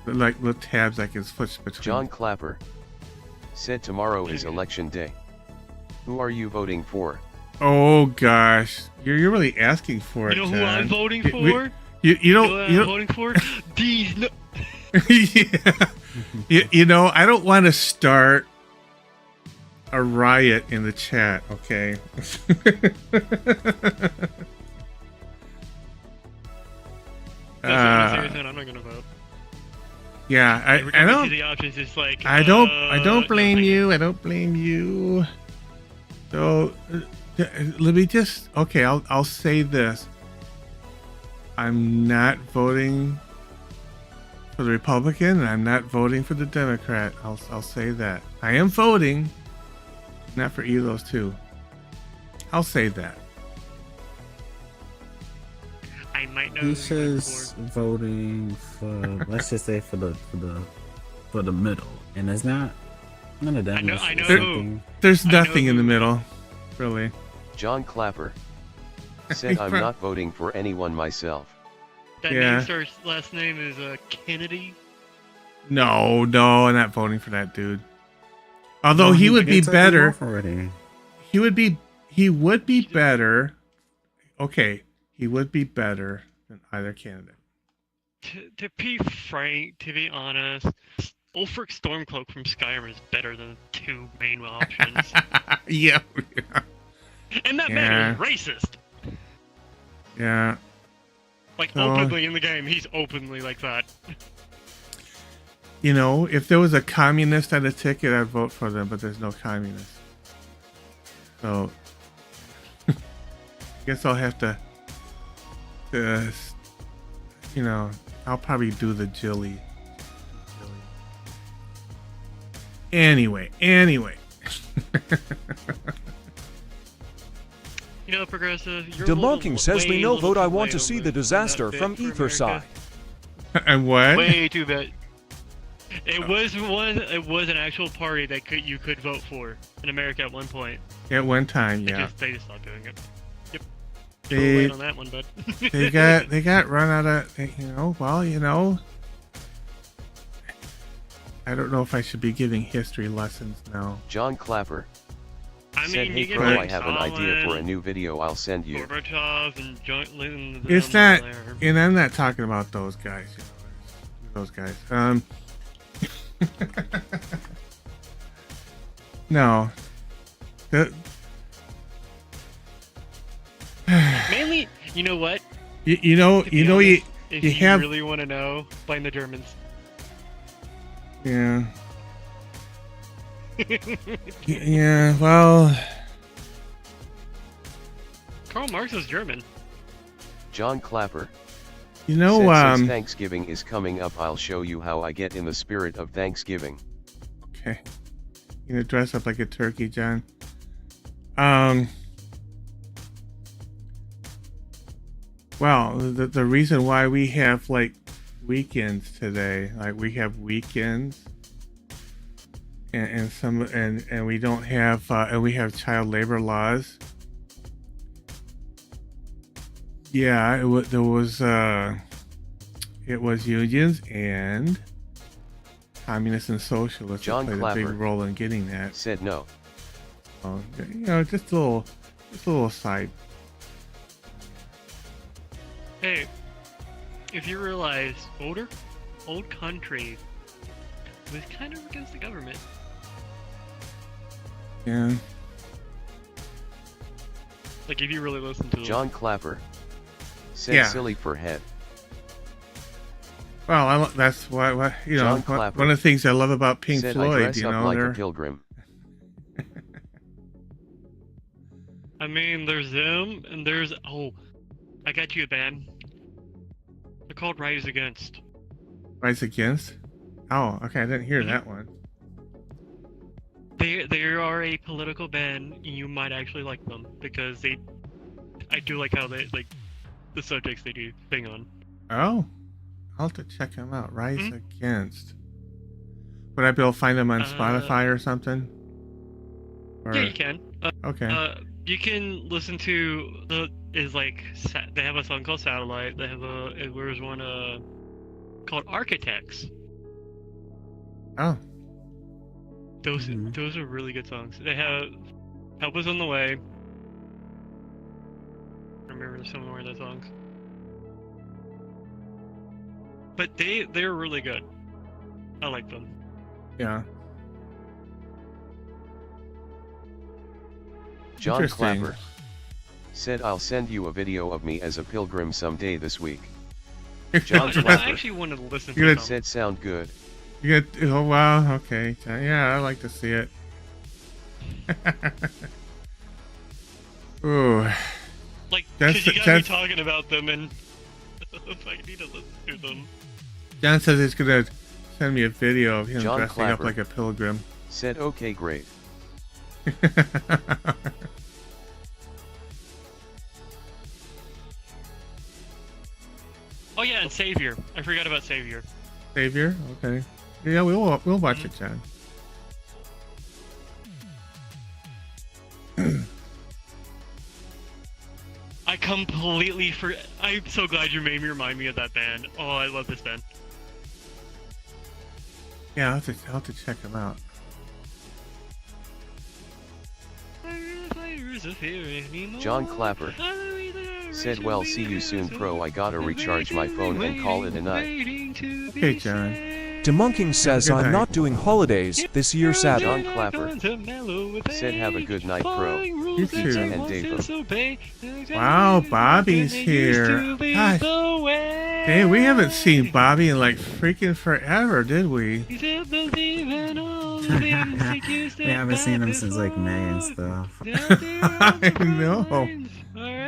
Like little tabs I can switch between. John Clapper said tomorrow is election day. Who are you voting for? Oh gosh, you're really asking for it. You know who John. I'm voting for? You know don't. who I'm voting for? These. No. Yeah. You know, I don't want to start a riot in the chat. Okay. I'm not gonna vote. Yeah, I don't. The options is like, I don't blame you. I don't blame you. So let me just. Okay, I'll say this. I'm not voting for the Republican, and I'm not voting for the Democrat. I'll say that. I am voting, not for either of those two. I'll say that. I might know. He's just voting for, let's just say for the middle, and it's not none of them. I know. There's nothing in the middle, really. John Clapper said, "I'm not voting for anyone myself." That name starts. Last name is Kennedy. No, I'm not voting for that dude. Although he would be better. He would be better. Okay, he would be better than either candidate. To be frank, to be honest, Ulfric Stormcloak from Skyrim is better than the 2 main options. Yeah. And that man is racist. Yeah. Like, openly in the game, he's openly like that. You know, if there was a communist on a ticket, I'd vote for them, but there's no communist. So, guess I'll have to, you know, I'll probably do the Jilly. Anyway. You know, Progressive, Debunking says we know vote I want to see the disaster from either side. And what? Way too bad. It was an actual party that you could vote for in America at one point. At one time, yeah. They just stopped doing it. Yep. They, late on that one, bud. they got run out of, you know. I don't know if I should be giving history lessons now. John Clapper said, mean, "Hey Pro, I have an idea for a new video I'll send you." Gorbachev and jointly. It's not, and I'm not talking about those guys. You know, those guys. No. Mainly, you know what? You know, if you have really want to know, blame the Germans. Yeah. Yeah, well, Karl Marx is German. John Clapper you know, said, since Thanksgiving is coming up, I'll show you how I get in the spirit of Thanksgiving. Okay. You gonna dress up like a turkey, John? Well, the reason why we have like weekends today, like we have weekends, and we don't have and we have child labor laws. Yeah, it was unions and communists and socialists John played Clapper a big role in getting that. Said no. You know, just a little side. Hey, if you realize older, old country was kind of against the government. Yeah. Like if you really listen to John Clapper said Yeah. silly for head. Well, that's why you know, John one Clapper of the things I love about Pink said I Floyd, dress you up know, like they're a pilgrim. I mean, there's them, and there's I got you a band. They're called Rise Against. Rise Against. Oh, okay, I didn't hear Mm-hmm. that one. They are a political band. You might actually like them because I do like how they like the subjects they do sing on. Oh, I'll have to check them out. Rise Mm-hmm. Against. Would I be able to find them on Spotify or something? Or... Yeah, you can. Okay. You can listen to they have a song called Satellite. They have there's one called Architects. Oh. Those are really good songs. They have Help Us on the Way. I remember some more of those songs. But they're really good. I like them. Yeah. John Interesting. Clapper said I'll send you a video of me as a pilgrim someday this week. John I Clapper actually wanted to listen to them. said sound good. You get, oh wow, okay. Yeah, I like to see it. Ooh. Like, That's- because you got me that's- talking about them, and I need to listen to them. John says he's gonna send me a video of him John dressing up Clapper like a pilgrim. said okay, great. Oh yeah, and Savior. I forgot about Savior. Savior? Okay. Yeah, we'll watch it, John. I completely I'm so glad you made me remind me of that band. Oh, I love this band. Yeah, I'll have to check him out. John Clapper said well see you soon pro I gotta recharge my phone and call it a night. Okay, John. Demonking says Good I'm night. not doing holidays this year, sadly. John Clapper said have a good night pro. You Pizza too. and Dave. Wow, Bobby's here. Gosh. Hey, we haven't seen Bobby in like freaking forever, did we? We haven't seen him since like May and stuff. I know.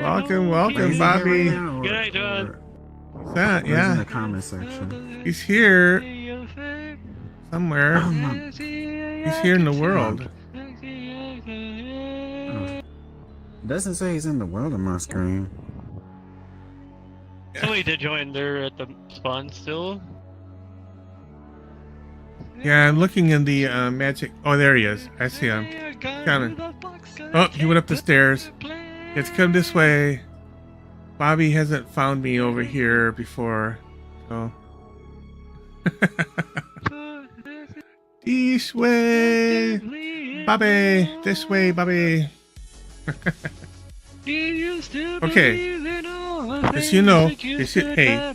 Welcome, He's Bobby. here right now, Good night, John. What's that? He's in Yeah. the comment section. He's here. Somewhere. Oh, He's here in the world. It doesn't say he's in the world on my screen. Somebody did join. They're at the spawn still. Yeah, I'm looking in the magic. Oh, there he is. I see him. Coming. Oh, he went up the stairs. Let's come this way. Bobby hasn't found me over here before, so. This way, Bobby. This way, Bobby. Okay. As you know, hey,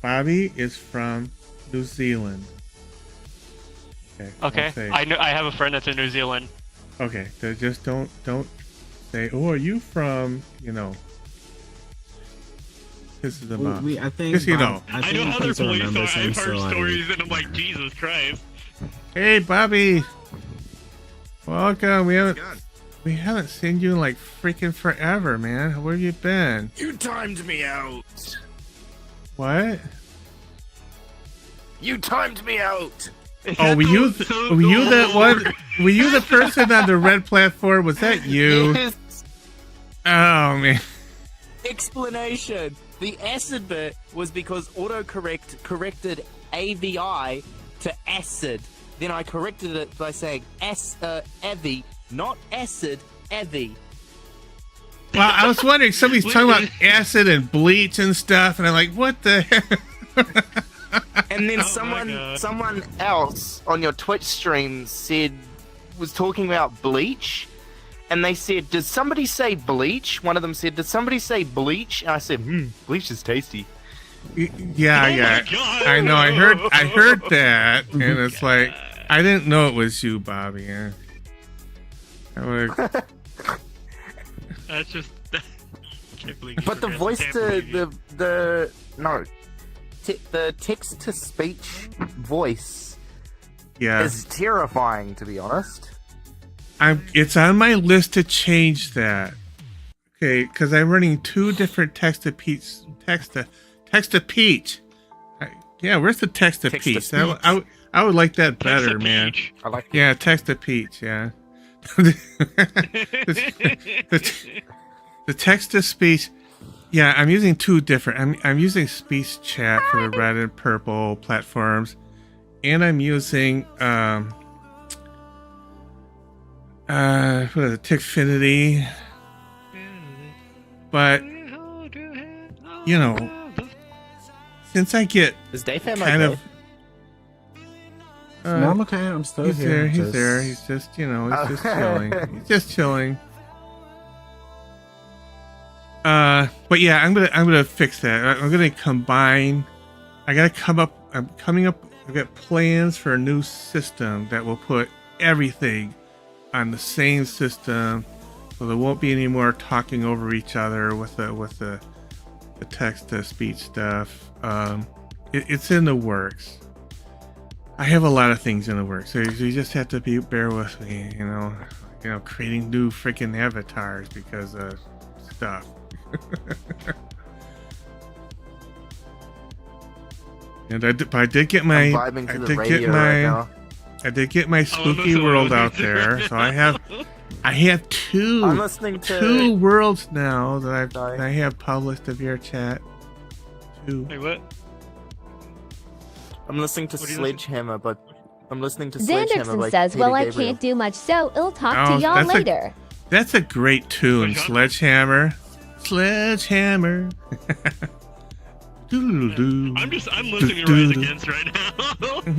Bobby is from New Zealand. Okay, I'll say. I know. I have a friend that's in New Zealand. Okay, so just don't say, "Oh, are you from?" You know. This is about. I think. Just you know. I know how their police are. I've heard stories, and I'm like, Jesus Christ. Hey, Bobby. Welcome. We haven't seen you in like freaking forever, man. Where have you been? You timed me out. What? You timed me out. Oh, were you that one? Were you the person on the red platform? Was that you? Yes. Oh man. Explanation. The acid bit was because autocorrect corrected AVI to acid. Then I corrected it by saying avi, not acid, avi. Well, I was wondering, somebody's talking about acid and bleach and stuff, and I'm like, what the heck? And then someone else on your Twitch stream was talking about bleach, and they said, "Did somebody say bleach?" One of them said, "Did somebody say bleach?" And I said, bleach is tasty." Yeah. I know. I heard that, and it's like I didn't know it was you, Bobby. Yeah. That's just. Can't believe But the voice to the text to speech voice is terrifying, to be honest. It's on my list to change that. Okay, because I'm running two different text to speech. Yeah, where's the text to speech? I would like that better, man. I like text to speech. Yeah. The text to speech. Yeah, I'm using two different. I'm using speech chat for the red and purple platforms, and I'm using what is it, Tixfinity. But you know, since I get kind of no, I'm okay. I'm still here. He's there. He's just, he's just chilling. He's just chilling. But yeah, I'm gonna fix that. I'm gonna combine. I've got plans for a new system that will put everything on the same system, so there won't be any more talking over each other with the text to speech stuff. It's in the works. I have a lot of things in the works, so you just have to bear with me. Creating new freaking avatars because of stuff. And I did get my spooky world out there, so I have two worlds now that I have published to VRChat. Hey, what? I'm listening to Sledgehammer, but Xanderson says, "Well, I can't do much, so I'll talk to y'all later." That's a great tune, Sledgehammer. Sledgehammer. I'm listening to Rise Against right now.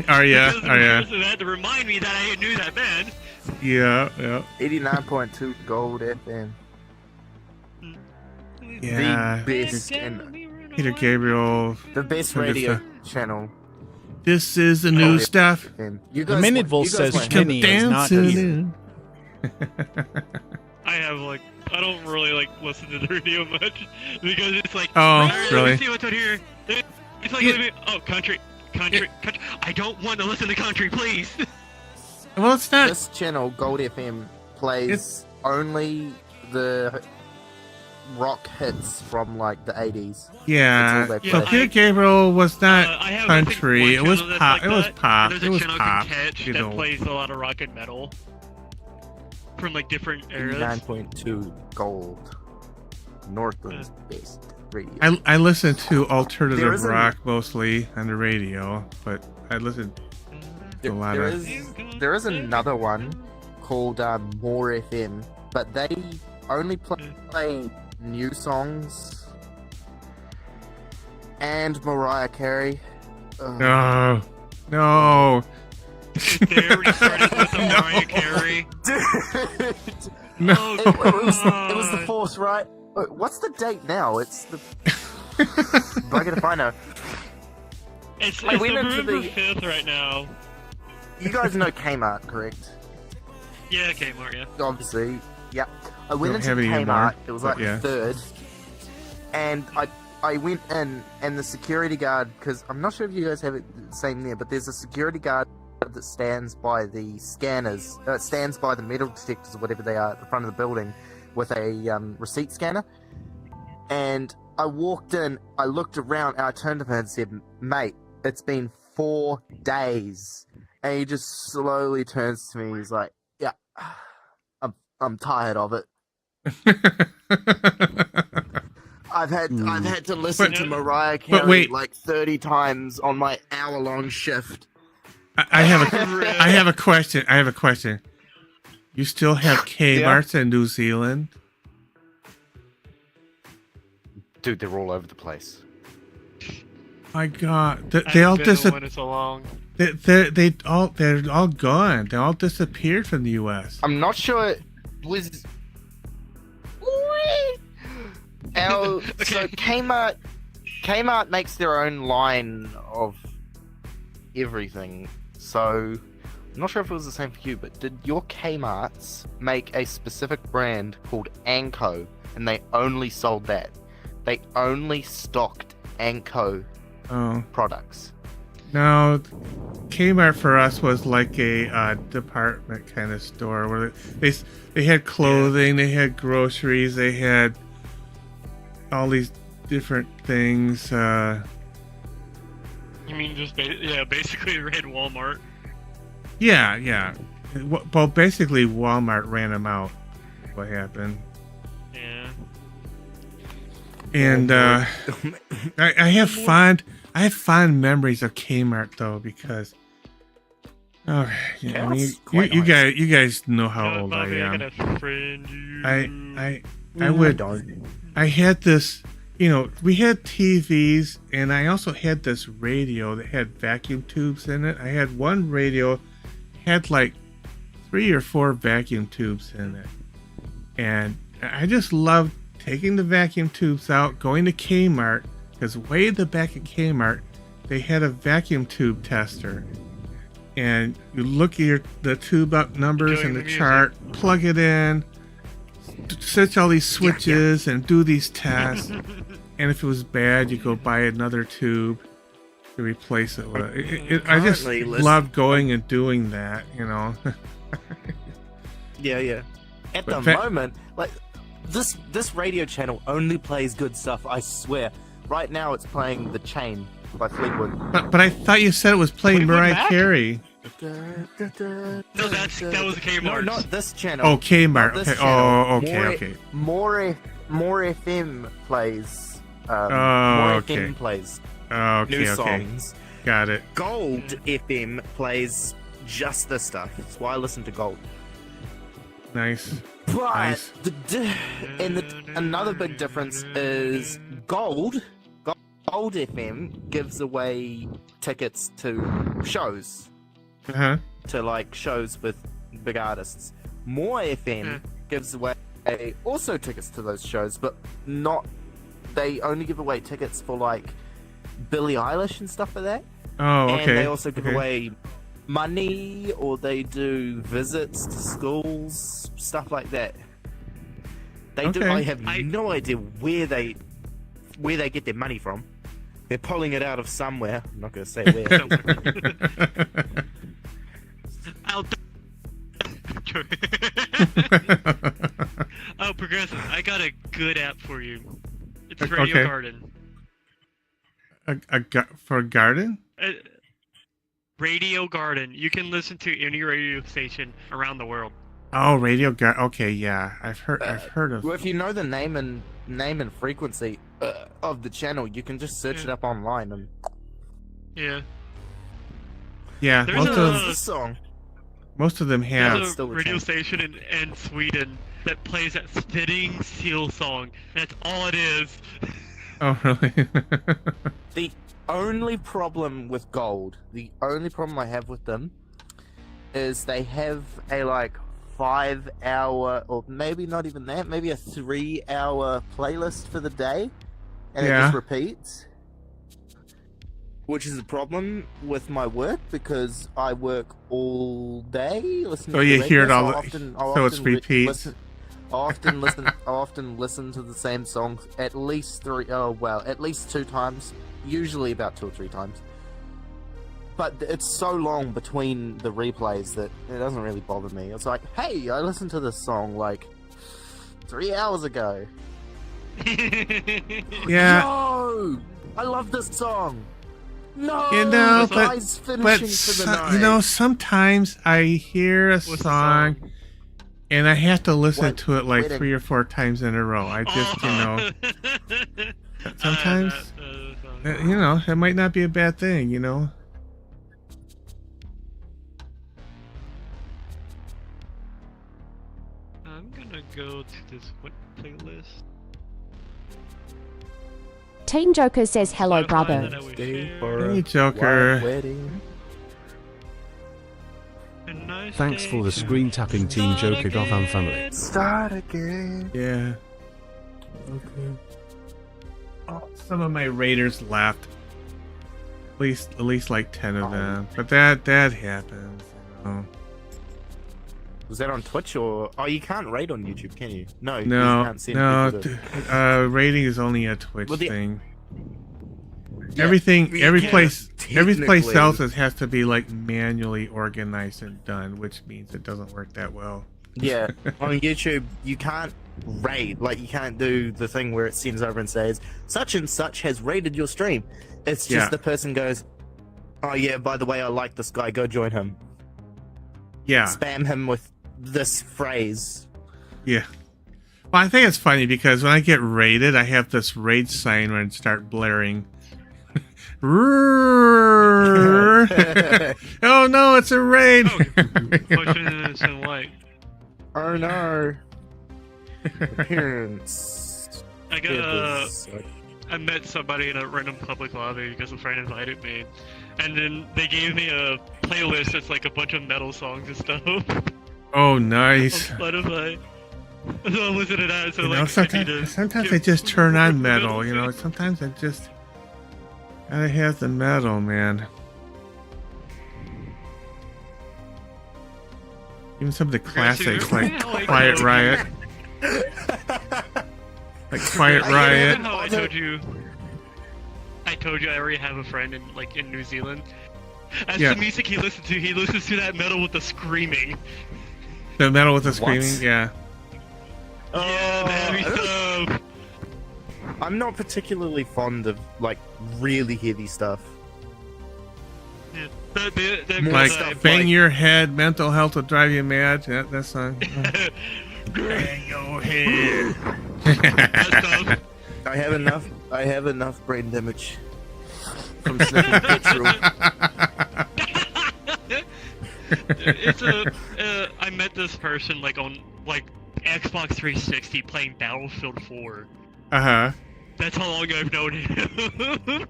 Are ya? They had to remind me that I knew that band. Yeah. 89.2 Gold FM. Yeah. The best Peter Gabriel. The best radio channel. This is the new stuff. The Minute Volt says Kenny is not here. I don't really listen to the radio much because it's like, really? See what's out here. It's like, country. I don't want to listen to country, please. Well, it's not. This channel, Gold FM, plays only the rock hits from the 80s. Yeah. So Peter Gabriel was not country. It was pop. It was pop. There's a channel I can catch that plays a lot of rock and metal from different eras. 9.2 Gold. Northland's best radio. I listen to alternative rock mostly on the radio, but I listen to a lot of. There is another one called More FM, but they only play new songs and Mariah Carey. No. There we started with the Mariah Carey. No. It was the fourth, right? What's the date now? It's the. I gotta find out. It's November 5th right now. You guys know Kmart, correct? Yeah, Kmart, yeah. Obviously, yeah. I went into Kmart. Anymore, it was the third, and I went in, and the security guard, because I'm not sure if you guys have it the same there, but there's a security guard that stands by the scanners, stands by the metal detectors or whatever they are at the front of the building with a receipt scanner. And I walked in, I looked around, and I turned to him and said, "Mate, it's been 4 days." And he just slowly turns to me. He's like, "Yeah, I'm tired of it." I've had to listen to Mariah Carey 30 times on my hour-long shift. I have a question. You still have Kmart's in New Zealand? Dude, they're all over the place. My God, they all disappeared. They're all gone. They all disappeared from the U.S. I'm not sure it was. So Kmart Kmart makes their own line of everything, so I'm not sure if it was the same for you, but did your Kmarts make a specific brand called Anko, and they only sold that? They only stocked Anko products. No, Kmart for us was like a department kind of store where they had clothing, they had groceries, they had all these different things. You mean just basically ran Walmart? Yeah. Well, basically Walmart ran them out. What happened? Yeah. And I have fond memories of Kmart though, because you guys know how old I am. I had this, we had TVs, and I also had this radio that had vacuum tubes in it. I had one radio had like 3 or 4 vacuum tubes in it, and I just loved taking the vacuum tubes out, going to Kmart, because way at the back at Kmart they had a vacuum tube tester, and you look at the tube up numbers in the chart, plug it in, switch all these switches and do these tests, and if it was bad you go buy another tube to replace it with. I just loved going and doing that, Yeah. At the moment, like this radio channel only plays good stuff, I swear. Right now it's playing The Chain by Fleetwood. But I thought you said it was playing Mariah Carey. No, that was Kmart. No, not this channel. Oh, Kmart. Okay. Channel. Okay. More FM plays. FM plays new songs. Got it. Gold FM plays just this stuff. That's why I listen to Gold. Nice. But another big difference is Gold FM gives away tickets to shows. To like shows with big artists. More FM gives away also tickets to those shows, but they only give away tickets for like Billie Eilish and stuff like that. Oh, okay. And they also give away money, or they do visits to schools, stuff like that. They do. I have no idea where they get their money from. They're pulling it out of somewhere. I'm not going to say where. Oh, Progressive, I got a good app for you. It's Radio Garden. For a garden? Radio Garden. You can listen to any radio station around the world. Oh, Radio Garden. Okay, yeah, I've heard of. Well, if you know the name and frequency of the channel, you can just search it up online and. Yeah. Yeah, most of them have. There's a radio station in Sweden that plays that Spitting Seal song. That's all it is. Oh, really? The only problem with Gold, the only problem I have with them, is they have a 5-hour, or maybe not even that, maybe a 3-hour playlist for the day, and it just repeats. Which is a problem with my work, because I work all day listening to you radio, hear it all, so it's repeats. I often listen to the same songs at least 2 times, usually about 2 or 3 times. But it's so long between the replays that it doesn't really bother me. It's like, hey, I listened to this song 3 hours ago. Yeah. No, I love this song. No, but for the night. Sometimes I hear a song and I have to listen to it 3 or 4 times in a row. I just, sometimes, it might not be a bad thing, I'm gonna go to this playlist. Team Joker says hello, brother. Hey, Joker. Thanks for the screen tapping, Team Joker Gotham family. Start again. Yeah. some of my raiders left. At least like 10 of them. But that happens, you know. Was that on Twitch or? Oh, you can't raid on YouTube, can you? No. No, You can't send people to... raiding is only a Twitch thing. Yeah, every yeah, place technically. else it has to be like manually organized and done, which means it doesn't work that well. Yeah, on YouTube you can't raid. Like, you can't do the thing where it sends over and says such and such has raided your stream. It's just the person goes, oh yeah, by the way, I like this guy, go join him. Yeah. Spam him with this phrase. Yeah. Well, I think it's funny because when I get raided, I have this raid sign where it start blaring. Oh no, it's a raid! Oh no. Appearance. I met somebody in a random public lobby because a friend invited me, and then they gave me a playlist that's like a bunch of metal songs and stuff. Oh, nice. On Spotify. So I listened to that. So You know, like, sometimes I just turn on metal, you know. Sometimes I just gotta have the metal, man. Even some of the classics like Quiet Riot. Like Quiet Riot. How I told you I already have a friend in New Zealand. That's the music he listens to. He listens to that metal with the screaming. The metal with the screaming, yeah. Yeah, the heavy stuff. I'm not particularly fond of like really heavy stuff. Yeah. Like Bang Your Head, Mental Health Will Drive You Mad. That song. Bang your head. I have enough brain damage from sniffing petrol. I met this person on Xbox 360 playing Battlefield 4. Uh-huh. That's how long I've known him.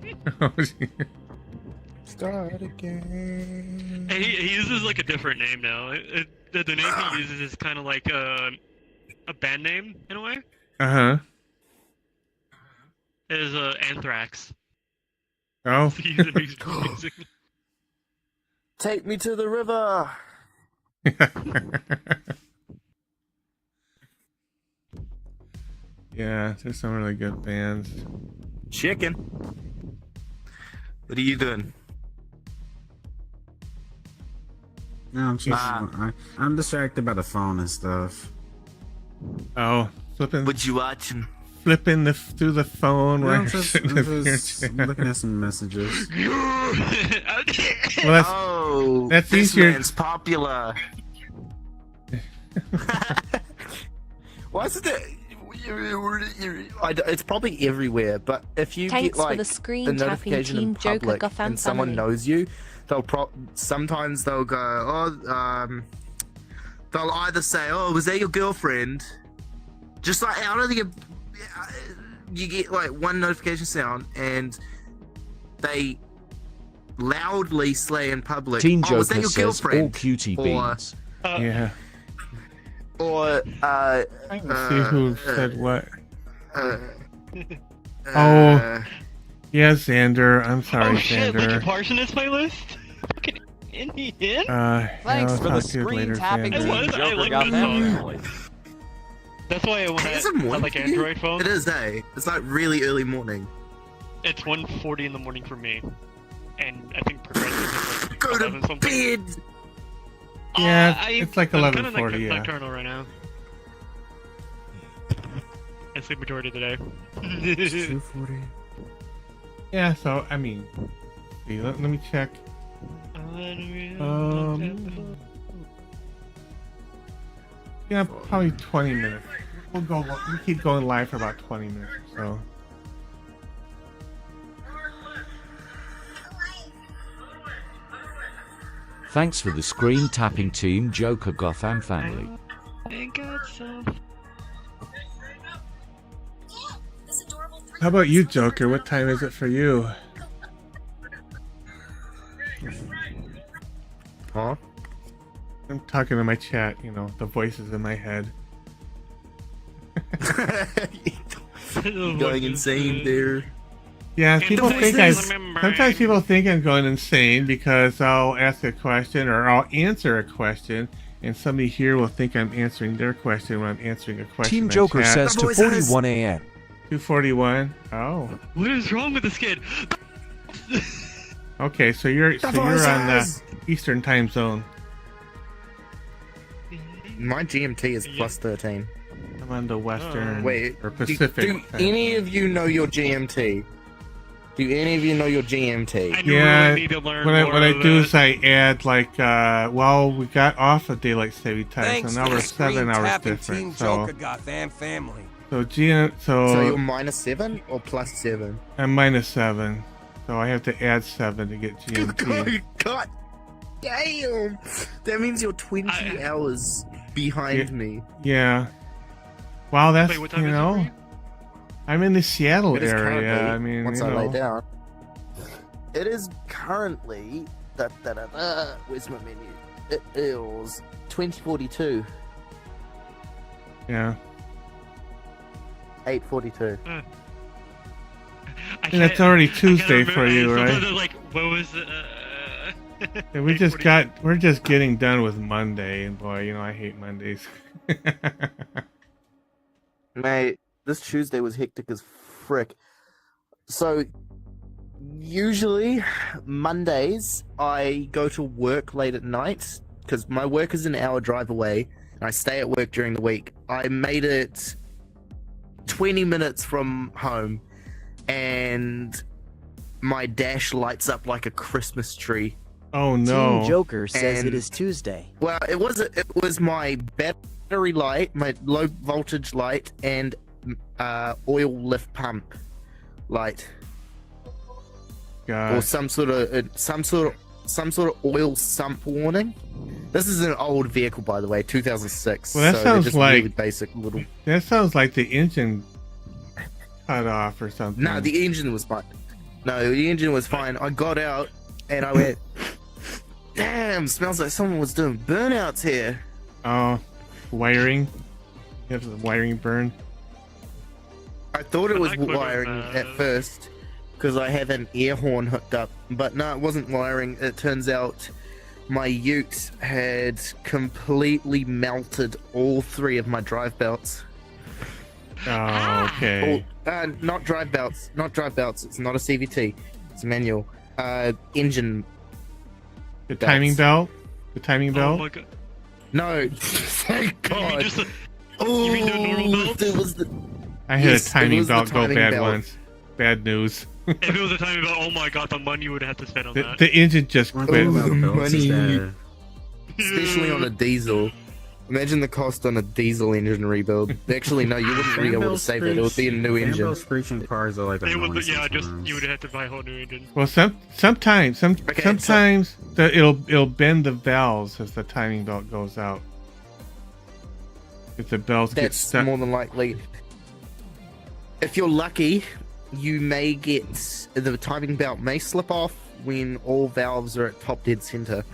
Start again. He uses a different name now. The name he uses is kind of like a band name in a way. Uh-huh. It is Anthrax. Oh. He's a music. Take me to the river. Yeah, there's some really good bands. Chicken. What are you doing? No, I'm distracted by the phone and stuff. Oh, flipping. What you watching? Flipping through the phone. No, while I'm you're just sitting up here. looking at some messages. Well, that's this easier. man's popular. Why is it? It's probably everywhere, but if you Thanks get for like the screen a tapping, notification Team in Joker public Gotham and someone family. knows you, sometimes they'll go, they'll either say, "Oh, was that your girlfriend?" Just like out of the, you get like one notification sound and they loudly say in public, Teen "Oh, was that Joker your says girlfriend?" all cutie beans. Yeah. Or Let's see who said what. Oh, yeah, Xander. I'm sorry, Oh shit! Xander. Linkin Park's in this playlist. Fucking Indian. Thanks for the screen tapping, I Team was. I Joker like got this that. song. That's why when It's a I morning like for you? Android phone. It is, It's like really early morning. It's 1:40 in the morning for me, and I think progressive is like Go to 11 something. bed. Yeah, it's like I'm 11:40. kinda Yeah. nocturnal right now. I sleep majority of the day. 2:40. Yeah. So I mean, see, let me check. Yeah, probably 20 minutes. We keep going live for about 20 minutes or so. Thanks for the screen tapping, Team Joker Gotham family. How about you, Joker? What time is it for you? Huh? I'm talking to my chat, you know, the voices in my head. Going insane there. Yeah, And people the think voices. sometimes people think I'm going insane because I'll ask a question or I'll answer a question, and somebody here will think I'm answering their question when I'm answering a question. Team in Joker chat. says to 41 a.m. 241. Oh. What is wrong with this kid? Okay, so you're on the Eastern time zone. My GMT is plus 13. I'm on the Western or Do Pacific. time. any of you know your GMT? Do any of you know your GMT? Yeah, need to learn what I more do of is I add like, well, we got off of daylight saving time, Thanks so now for we're the screen 7 hours tapping different. Team So, Joker Gotham family. so So you're -7 or +7? I'm -7, so I have to add 7 to get GMT. God damn! That means you're 20 hours behind me. Yeah. Wow, that's Wait, what time is it for you? I'm in the Seattle It is area. currently, I mean, once you I know. lay down. It is currently. Where's my menu? It is 2042. Yeah. 8:42. And it's already Tuesday for you, Sometimes right? I'm like, what was the? Yeah, we're just getting done with Monday, and boy, you know I hate Mondays. Mate, this Tuesday was hectic as frick. So, usually, Mondays, I go to work late at night, because my work is an hour drive away, and I stay at work during the week. I made it 20 minutes from home, and my dash lights up like a Christmas tree. Oh no! Team Joker says And- it is Tuesday. Well, it was my battery light, my low voltage light, and oil lift pump light, God. or some sort of oil sump warning. This is an old vehicle, by the way, 2006. Well, that so they're sounds just like really basic little. That sounds like the engine cut off or something. No, the engine was fine. No, the engine was fine. I got out and I went, damn, smells like someone was doing burnouts here. Oh, wiring. You have the wiring burn. I thought it was like wiring, wiring at first because I have an air horn hooked up, but no, it wasn't wiring. It turns out my ute had completely melted all 3 of my drive belts. Oh, okay. Not drive belts. It's not a CVT. It's a manual. Engine. The timing belt. The timing Oh belt. my god. No, thank God. You mean the normal belt? It was the. I had Yes, a timing it was the belt go timing bad belt. once. Bad news. If it was a timing belt, oh my god, the money you would have to spend on that. The engine just quit. Money. Especially on a diesel. Imagine the cost on a diesel engine rebuild. Actually, no, you wouldn't be able to save it. It would be a new engine. Those screeching cars are like It annoying would, yeah, sometimes. you would have to buy a whole new engine. Well, sometimes it'll bend the valves as the timing belt goes out. If the belts get That's stuck. more than likely. If you're lucky, you may get the timing belt may slip off when all valves are at top dead center.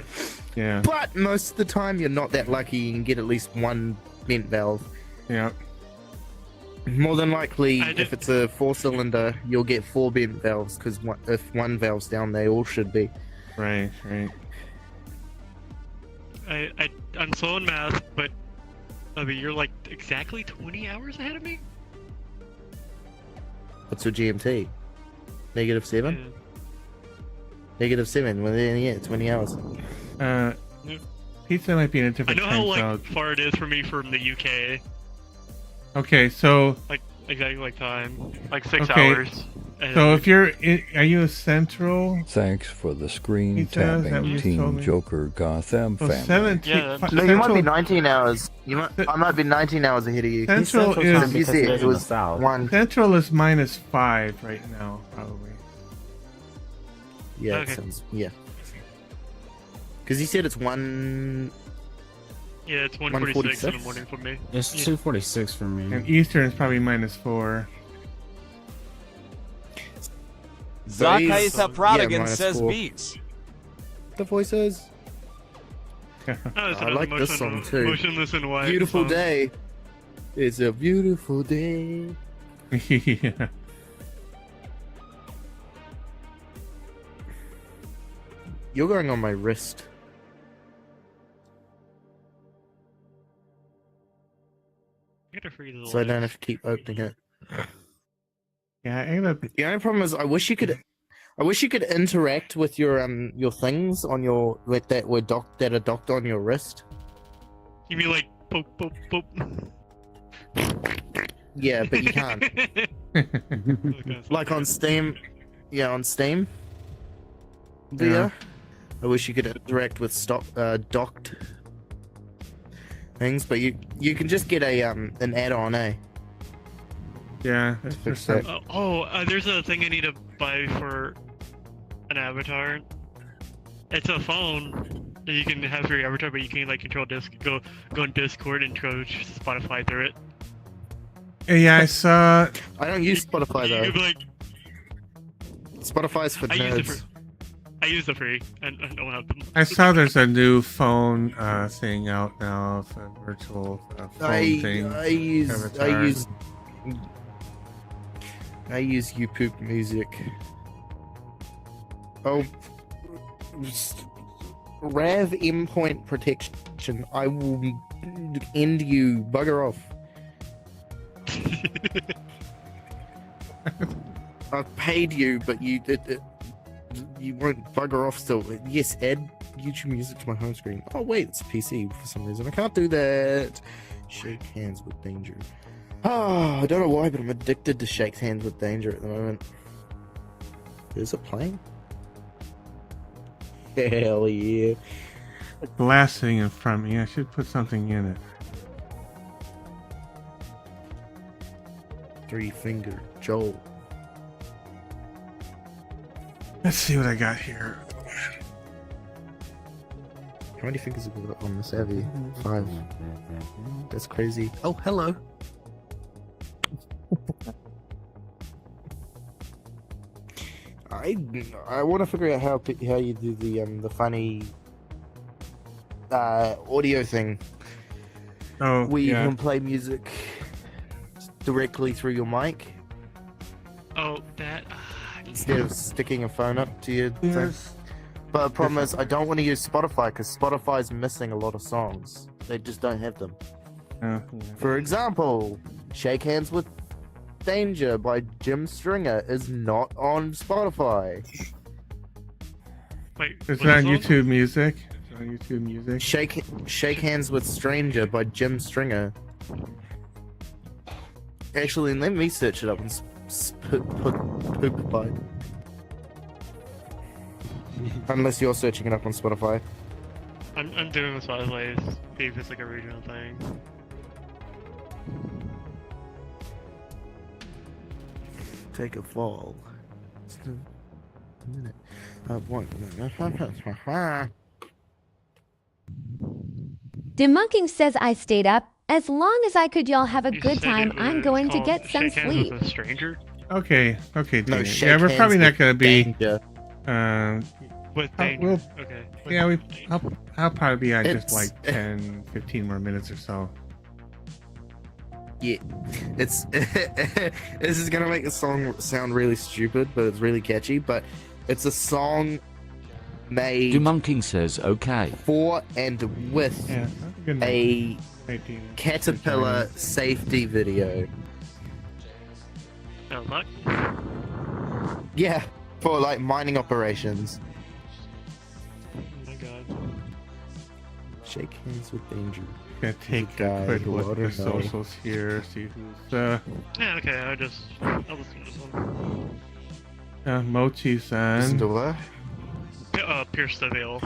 Yeah. But most of the time, you're not that lucky. You can get at least one bent valve. Yeah. More than likely, if it's a 4-cylinder, you'll get 4 bent valves because if one valve's down, they all should be. Right. I'm slow in math, but you're like exactly 20 hours ahead of me? What's your GMT? -7? -7. Well, then, yeah, 20 hours. Pizza might be in a I different know time how zone. far it is for me from the UK. Okay, so Like exactly like time, like 6 okay, hours. so if are you a central? Thanks for the screen Pizza, is that what tapping you told Team me? Joker Gotham Well, family. 17 No, you might be Central- 19 hours. I might be 19 hours ahead of you. Central is You see it was one. Central is -5 right now, probably. Yeah, Okay. it sounds, yeah. Because you said it's one. Yeah, it's 1:46 in the morning for me. It's 2:46 for me. And Eastern is probably -4. Zakaisa Prodigan minus says 4. beats. The voices. Oh, it's I another like this song too. Motionless in White. Beautiful song. day. It's a beautiful day. Yeah. You're going on my wrist. So I don't have to keep opening it. Yeah, I'm gonna... The only problem is I wish you could interact with your things on your that are docked on your wrist. You mean like poke, poke, poke? Yeah, but you can't. Like on Steam. Yeah, on Steam. Yeah. I wish you could interact with docked things, but you can just get a an add-on, eh? Yeah. Fix that. There's a thing I need to buy for an avatar. It's a phone that you can have for your avatar, but you can like control go on Discord and control Spotify through it. Yeah, I saw. I don't use Spotify though. Spotify's for nerds. I use the free. I don't have them. I saw there's a new phone thing out now, a virtual phone thing. I use YouPoop Music. Oh, Rav endpoint protection. I will end you. Bugger off. I've paid you, but you won't bugger off still. Yes, add YouTube Music to my home screen. Oh wait, it's a PC for some reason. I can't do that. Shake hands with danger. Oh, I don't know why, but I'm addicted to shake hands with danger at the moment. Is it playing? Hell yeah. A glass sitting in front of me. I should put something in it. Three finger Joel. Let's see what I got here. How many fingers have we got on this heavy? 5. That's crazy. Oh, hello. I want to figure out how you do the funny audio thing. Oh, where you yeah. can play music directly through your mic. Oh, that. Instead of sticking a phone up to your thing. But the problem is, I don't want to use Spotify because Spotify's missing a lot of songs. They just don't have them. Yeah. For example, Shake Hands with Danger by Jim Stringer is not on Spotify. Wait, it's on YouTube Music. It's on YouTube Music. Shake Hands with Stranger by Jim Stringer. Actually, let me search it up and poop by. Unless you're searching it up on Spotify. I'm doing this Spotify. See if it's like a regional thing. Take a fall. Just a minute. Demunking says I stayed up. As long as I could y'all have a good time, I'm going to get some sleep. With a stranger? Okay, No, Dana. shake Yeah, we're hands probably not with going to be. danger. With danger. Okay. Yeah, I'll probably be at just It's- like 10, 15 more minutes or so. Yeah, it's this is gonna make the song sound really stupid, but it's really catchy. But it's a song made Demunking says okay. for and with Yeah, good night. a Night, Dana. caterpillar safety video. No luck. Yeah, for like mining operations. Oh my god. Shake hands with danger. Gonna take a guy quick who look I at the don't know. socials here, see who's Yeah, okay, I'll listen to this one. Mochi's Listen to on. what? Pierce the Veil.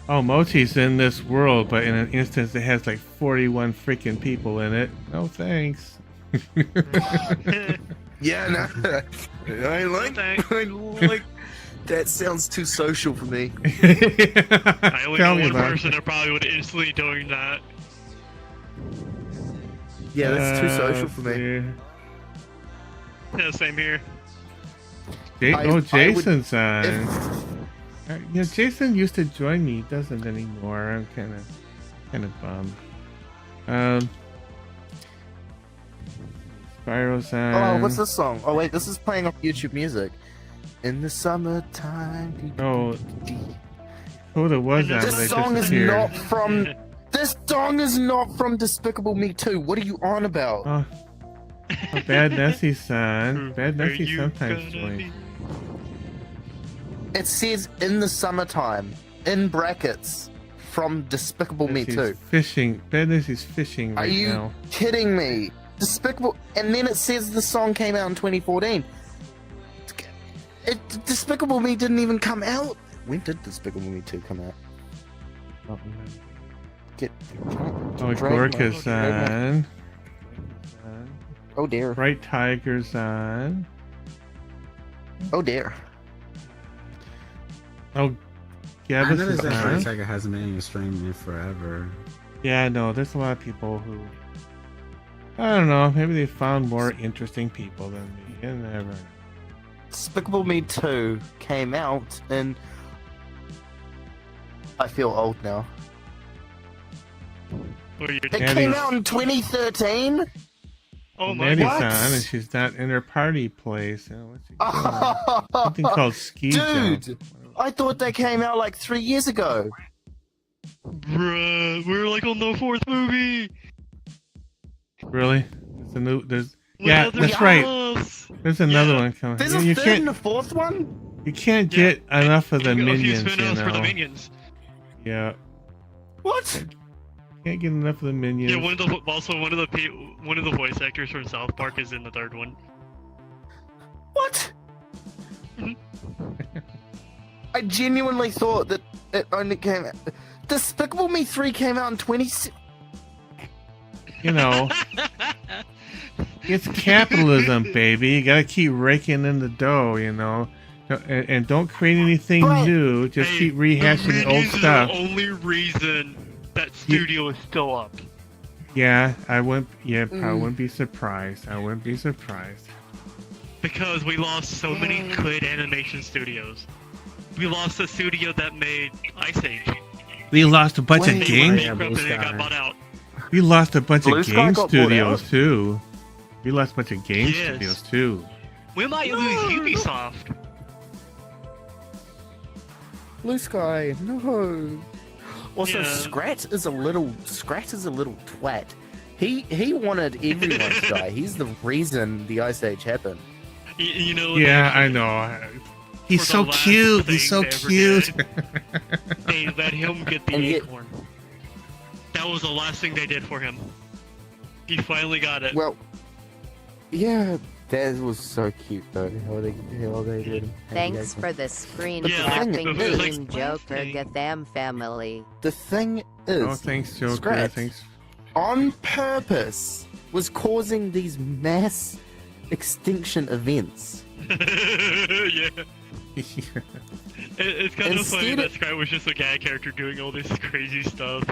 Oh, Mochi's in this world, but in an instance it has like 41 freaking people in it. No thanks. Yeah, no, I like. That sounds too social for me. I only Tell know me one about person it. that probably would instantly doing that. Yeah, that's too social for me. Yeah, same here. Jason's on. You know, Jason used to join me. He doesn't anymore. I'm kind of bummed. Spyro's on. Oh, what's this song? Oh wait, this is playing off YouTube Music. In the summertime. Oh, Coda was on. This song is not from. This song is not from Despicable Me 2. What are you on about? Oh, Bad Nessie's son. Bad Nessie sometimes joins. It says in the summertime, in brackets, from Despicable Me 2. Fishing. Bad Nessie's fishing right now. Are you kidding me? Despicable. And then it says the song came out in 2014. Despicable Me didn't even come out. When did Despicable Me 2 come out? Gorka's on. Oh dear. Bright Tiger's on. Oh dear. Oh, I Gabus noticed is that on. Bright Tiger hasn't been in streaming in forever. Yeah, no, there's a lot of people who, I don't know, maybe they found more interesting people than me. You never know. Despicable Me 2 came out in... I feel old now. It came out in 2013? Oh my Maddie's god. on, and she's not in her party place. What's she doing? Something called Ski Dude, Jump. I thought they came out like 3 years ago. Bruh, we're like on the 4th movie. Really? There's a new. There's. What Yeah, other that's right. jobs? There's another one coming. There's You a third can't. and a fourth one? You can't get enough of the A few minions. spin-offs You for the know. minions. Yeah. What? Can't get enough of the minions. Yeah, one of the voice actors from South Park is in the third one. What? I genuinely thought that it only came out... Despicable Me 3 came out in 20... You know. It's capitalism, baby. You gotta keep raking in the dough, you know. And don't create anything new. Just keep rehashing old stuff. The only reason that studio is still up. Yeah, I wouldn't. Yeah, I wouldn't be surprised. I wouldn't be surprised. Because we lost so many good animation studios. We lost a studio that made Ice Age. We lost a bunch of They games. were bankrupt and they got bought out. We lost a bunch Blue of Sky game got bought studios out? too. We lost a bunch of game Yes. studios too. We might lose Ubisoft. Blue Sky, no. Also, Yeah. Scrat is a little twat. He wanted everyone to die. He's the reason the Ice Age happened. You know. Yeah, I know. He's For so the last cute. thing He's so they ever cute. They let him get the And yet- acorn. That was the last thing they did for him. He finally got it. Well, yeah, that was so cute though. How they did. Thanks for the screen But the thing tapping is- team Joker Gotham family. The thing is, Oh, thanks, Joker. Scrat, Thanks. on purpose, was causing these mass extinction events. Yeah. It's kind of funny Instead that of- Scrat was just a gag character doing all this crazy stuff.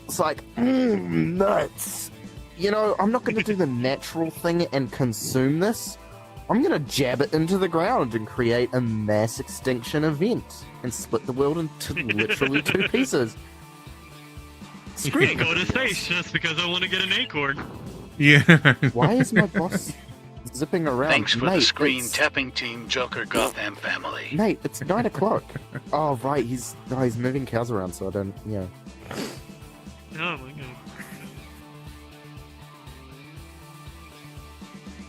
It's like, nuts. You know, I'm not going to do the natural thing and consume this. I'm going to jab it into the ground and create a mass extinction event and split the world into literally 2 pieces. Screw And go to space just because I want to get an acorn. Yeah. Why is my boss zipping around? Thanks for Mate, the screen it's- tapping team, Joker Gotham family. Mate, it's 9 o'clock. Oh, right, he's moving cows around, so I don't, yeah. Oh my god.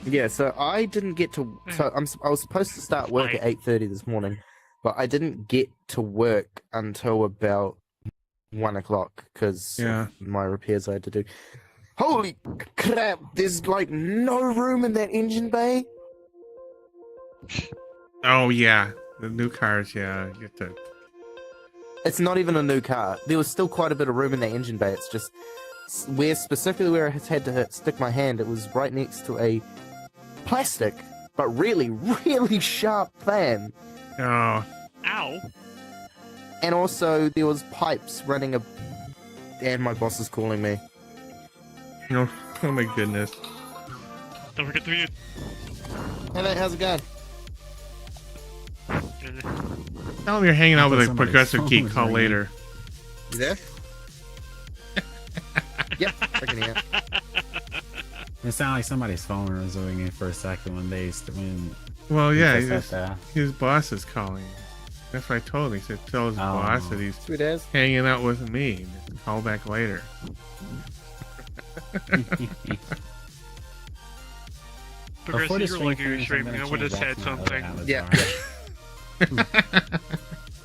Yeah, so I didn't get to. So I was supposed to start work at 8:30 this morning, but I didn't get to work until about 1 o'clock because Yeah. my repairs I had to do. Holy crap! There's like no room in that engine bay. Oh yeah, the new cars. Yeah, you get to. It's not even a new car. There was still quite a bit of room in that engine bay. It's just specifically where I had to stick my hand. It was right next to a plastic, but really, really sharp fan. Oh. Ow. And also, there was pipes running and my boss is calling me. Oh, oh my goodness. Don't forget to mute. Hey mate, how's it going? Tell him you're hanging out with a Somebody's progressive phone geek. was Call ringing. later. You there? Yep, I can hear. It sounded like somebody's phone was ringing for a second when Well, he yeah, first said that. his boss is calling. That's what I told him. He said, tell his boss that he's Sweet ass. hanging out with me. Call back later. Progressive, you're lucky you're streaming. I would have said something. Yeah.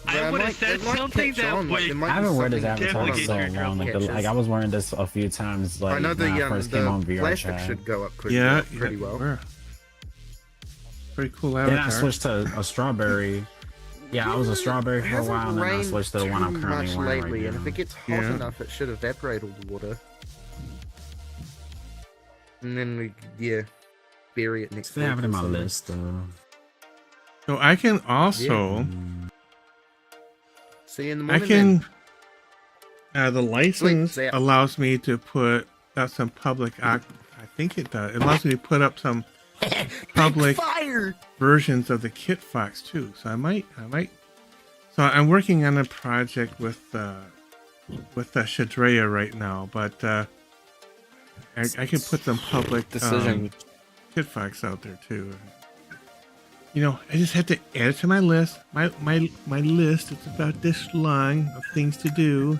I would have said something that would. I haven't worn this avatar definitely so get your long. Like I was wearing this a few times. Like I know when I first came on VR plastic chat. should go up pretty well. Yeah. Pretty cool Then avatar. I switched to a strawberry. Yeah, I was a strawberry for a while, and then I switched to the one I'm currently wearing right now. And if it gets hot enough, it should evaporate all the water. And then we, bury it next to Still have it in my list, though. So I can also. See you in the I morning. can. The license allows me to put up some public. I think it does. It allows me to put up some public versions of the Kit Fox too. So I might. So I'm working on a project with Shadrea right now, but I can put some public Kit Fox out there too. You know, I just have to add it to my list. My list is about this long of things to do.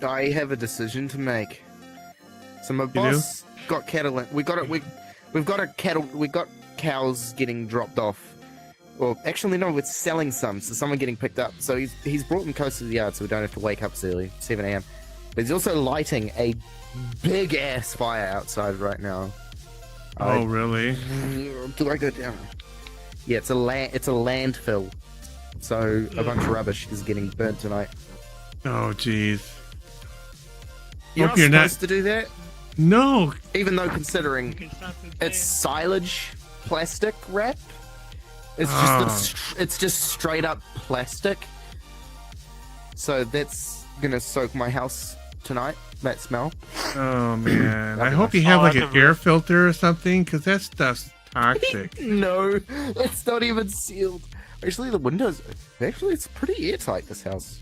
I have a decision to make. So my boss got cattle. We got cows getting dropped off. Well, actually, no, we're selling some. So someone getting picked up. So he's brought them close to the yard, so we don't have to wake up so early, 7 a.m. But he's also lighting a big ass fire outside right now. Oh, really? Do I go down? Yeah, it's a landfill. So a bunch of rubbish is getting burnt tonight. Oh, jeez. You're not supposed to do that? No. Even though considering it's silage plastic wrap, it's just straight up plastic. So that's gonna soak my house tonight. That smell. Oh man! I hope you have like an air filter or something, because that stuff's toxic. No, it's not even sealed. Actually, the windows. Actually, it's pretty airtight. This house,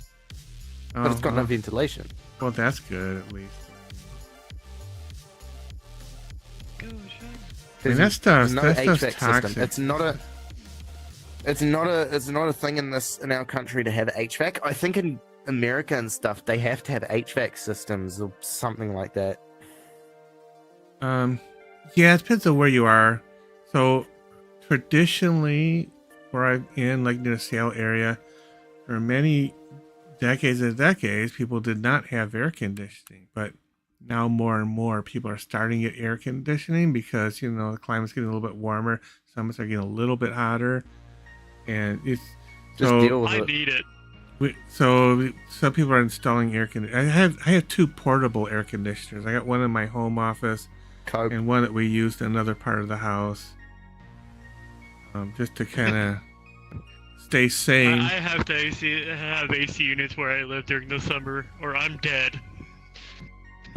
but it's got no ventilation. Well, that's good at least. I mean, that stuff's HVAC toxic. system. It's not a thing in our country to have HVAC. I think in America and stuff they have to have HVAC systems or something like that. Yeah, it depends on where you are. So traditionally, where I'm in, like near the Seattle area, for many decades and decades, people did not have air conditioning, but now more and more people are starting to get air conditioning because, you know, the climate's getting a little bit warmer. Summers are getting a little bit hotter, and it's just deal with it. I need it. So some people are installing air conditioning. I have 2 portable air conditioners. I got one in my home office and one that we used in another part of the house, just to kind of stay sane. I have to have AC units where I live during the summer, or I'm dead.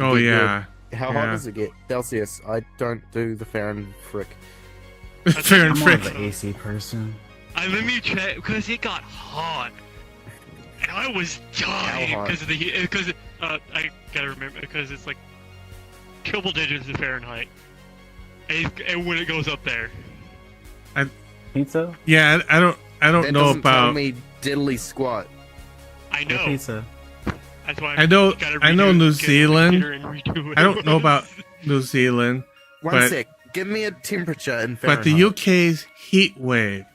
Oh yeah. How hot does it get? Celsius. I don't do the Fahrenheit. I'm more of an AC person. Let me check because it got hot, and I was dying because of the heat. Because I gotta remember because it's like triple digits in Fahrenheit, and when it goes up there. Pizza? Yeah, I don't that know doesn't about. Tell me diddly squat. I know. Pizza. That's why I know New Zealand. I don't know about New Zealand. One sec. Give me a temperature in Fahrenheit. But the UK's heat wave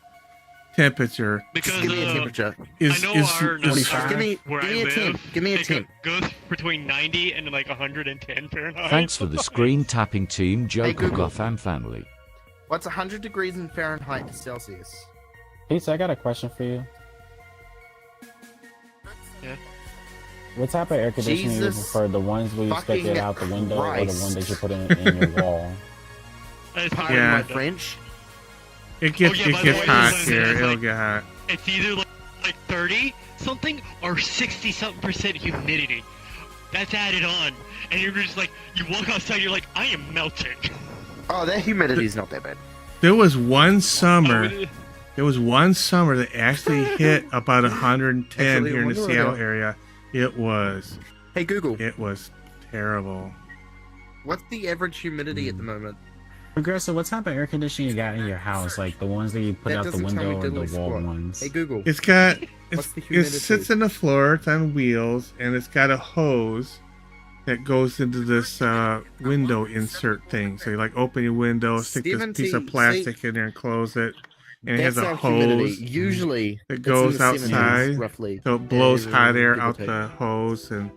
temperature give me a temperature. is give me a temp. Goes between 90 and like 110 Fahrenheit. Thanks for the screen tapping team, Joe Gotham family. What's 100 degrees in Fahrenheit to Celsius? Pizza, I got a question for you. Yeah. What type of air conditioning you prefer? The ones where you stick it out the window, or the one that you put in your wall? Pardon my French. It gets hot here. It'll get hot. It's either like 30 something or 60 something % humidity. That's added on, and you're just like you walk outside, you're like I am melting. Oh, that humidity's not that bad. There was one summer. That actually hit about 110 here in the Seattle area. It was Hey Google, It was terrible. what's the average humidity at the moment? Progressive, what type of air conditioning you got in your house? Like the ones that you put That out the doesn't tell window me or the diddly wall squat. ones? Hey Google, It's got what's the it humidity? sits in the floor. It's on wheels, and it's got a hose that goes into this window insert thing. So you like open your window, stick this piece of 70 plastic in there, and close it. And it has That's a our humidity. hose Usually, that it's in goes the 70s, outside, roughly. so it blows hot air give or out take. the hose, and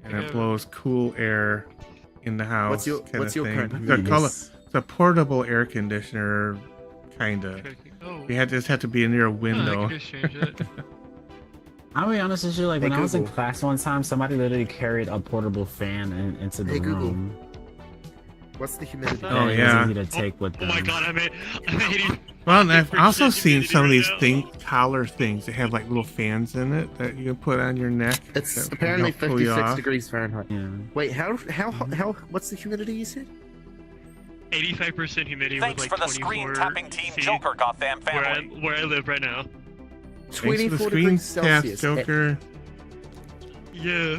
it blows cool air in the house. What's your current They humidity? call it, it's a portable air conditioner, kinda. You just have to be near a window. I can just change it. I'll be honest with you, like when I was in Google. class one time, somebody literally carried a portable fan into the Hey, Google. room. What's the humidity? Oh, That yeah. was easy to take with Oh them. my god, I made 80. Well, and I've also seen some of these humidity collar things that have like little fans in it that you can put on your neck. It's that apparently help cool you 56 off. degrees Fahrenheit. Yeah. Wait, how? What's the humidity you said? 85% humidity Thanks with for like the 24 screen tapping team C, Joker Gotham where family. where I live right now. Thanks for the 24 screen degrees tap, Celsius. Joker. Yeah.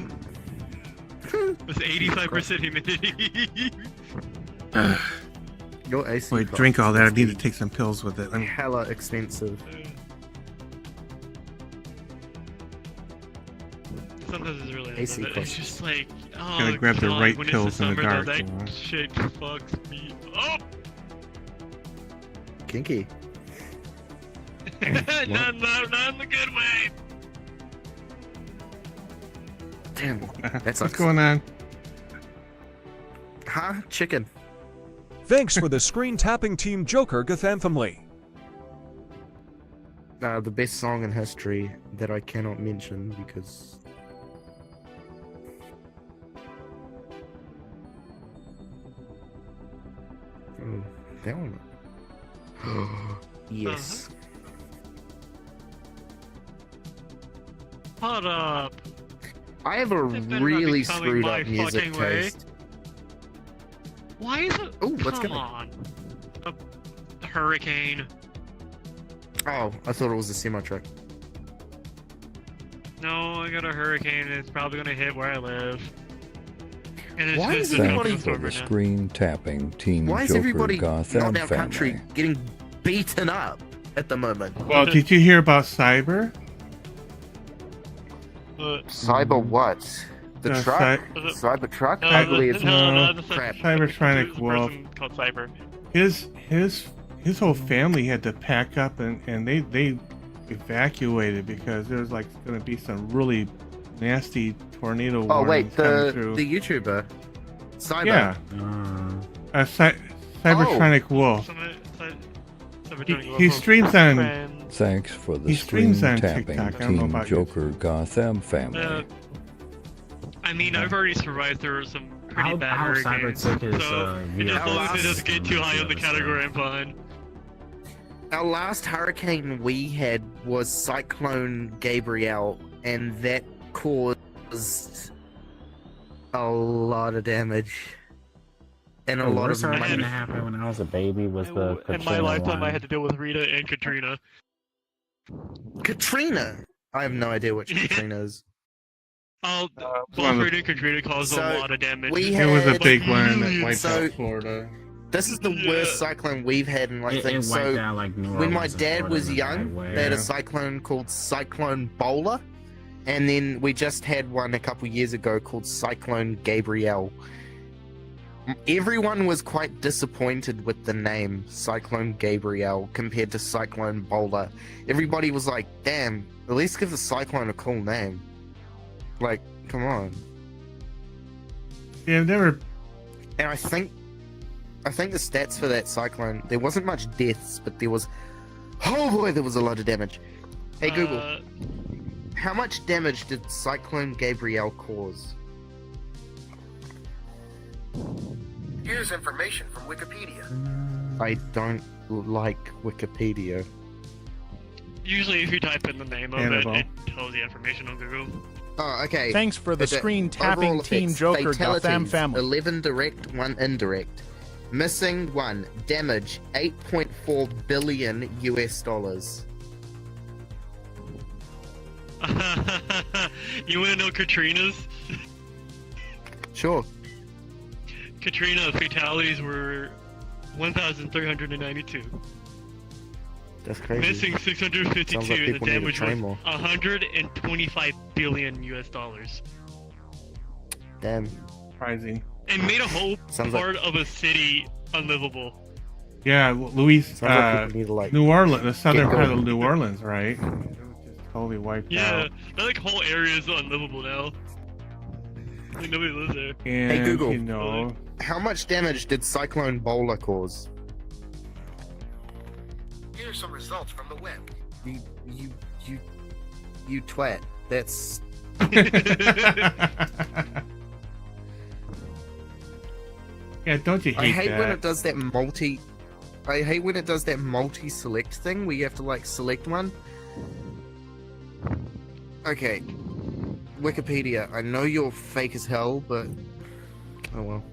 With 85% humidity. Your AC. Boy, cost drink all that. I must need be to take some pills with it. Let me. hella expensive. Sometimes it's really AC it's costs. just like, oh Gotta grab the god, right when pills it's in the December, dark, though, you that know. shit fucks me up. Kinky. not in the good way. Damn, that What's sucks. going on? Huh? Chicken. Thanks for the screen tapping team Joker Gotham family. The best song in history that I cannot mention because. Oh, that one. Yes. Hold up. I have a That better not be really coming screwed my up music fucking way. taste. Why is it? Ooh, what's Come coming? on. A hurricane. Oh, I thought it was a semi truck. No, I got a hurricane and it's probably gonna hit where I live. And it's Why just is a everybody- Thanks for thunderstorm the right now. screen tapping team Why is Joker everybody Gotham not in our family. country getting beaten up at the moment? Well, did you hear about cyber? Cyber what? The Uh, truck? cy- Cyber truck? No, I believe it's no, crap. Cybertronic There's a Wolf. person called Cyber. His whole family had to pack up and they evacuated because there was like going to be some really nasty tornado Oh wait, warnings coming through. the YouTuber, Cyber. Yeah. Cybertronic Wolf. He streams on. Thanks for the He screen streams on tapping TikTok. I don't know team about you. Joker Gotham family. I mean, I've already survived through some pretty bad how Cyber hurricanes, took his, so it just VR as long as it doesn't get too high on the glasses category, I'm fine. Our last hurricane we had was Cyclone Gabrielle, and that caused a lot of damage. And a The lot of worst hurricane money. that happened when I was a baby was the In my Katrina lifetime, I one. had to deal with Rita and Katrina. Katrina! I have no idea what Katrina is. Both one of the- Rita and Katrina caused So, a lot of damage. we It was a had- big one that wiped So- out Florida. This is the worst cyclone we've had in like It things. wiped So out, like, New when my Orleans and dad Florida was in a young, bad way. they had a Yeah. cyclone called Cyclone Bowler, and then we just had one a couple years ago called Cyclone Gabrielle. Everyone was quite disappointed with the name Cyclone Gabrielle compared to Cyclone Bowler. Everybody was like, "Damn, at least give the cyclone a cool name." Like, come on. Yeah, I've never. And I think the stats for that cyclone, there wasn't much deaths, but there was, oh boy, there was a lot of damage. Hey Google, how much damage did Cyclone Gabrielle cause? Here's information from Wikipedia. I don't like Wikipedia. Usually, if you type in the name of Hannibal. it tells you information on Google. Oh, okay. Thanks for the It's a- screen tapping overall Team effects, Joker Gotham fatalities, family. 11 direct, 1 indirect. Missing 1. Damage 8.4 billion US dollars. You want to know Katrina's? Sure. Katrina fatalities were 1,392. That's crazy. Missing 652. Sounds like And the people need to damage train was more. 125 billion US dollars. Damn. Surprising. And made a whole Sounds like- part of a city unlivable. Yeah, Louis, Sounds like people need to, like, New Orleans, the southern get part going. of New Orleans, right? It was just totally wiped Yeah, out. that like whole area is unlivable now. Like, nobody lives there. And, Hey Google, you know, how much damage did Cyclone Bowler cause? Here's some results from the web. You twat. That's yeah, don't you hate I hate that? when it does that multi. I hate when it does that multi-select thing where you have to like select one. Okay, Wikipedia. I know you're fake as hell, but oh well.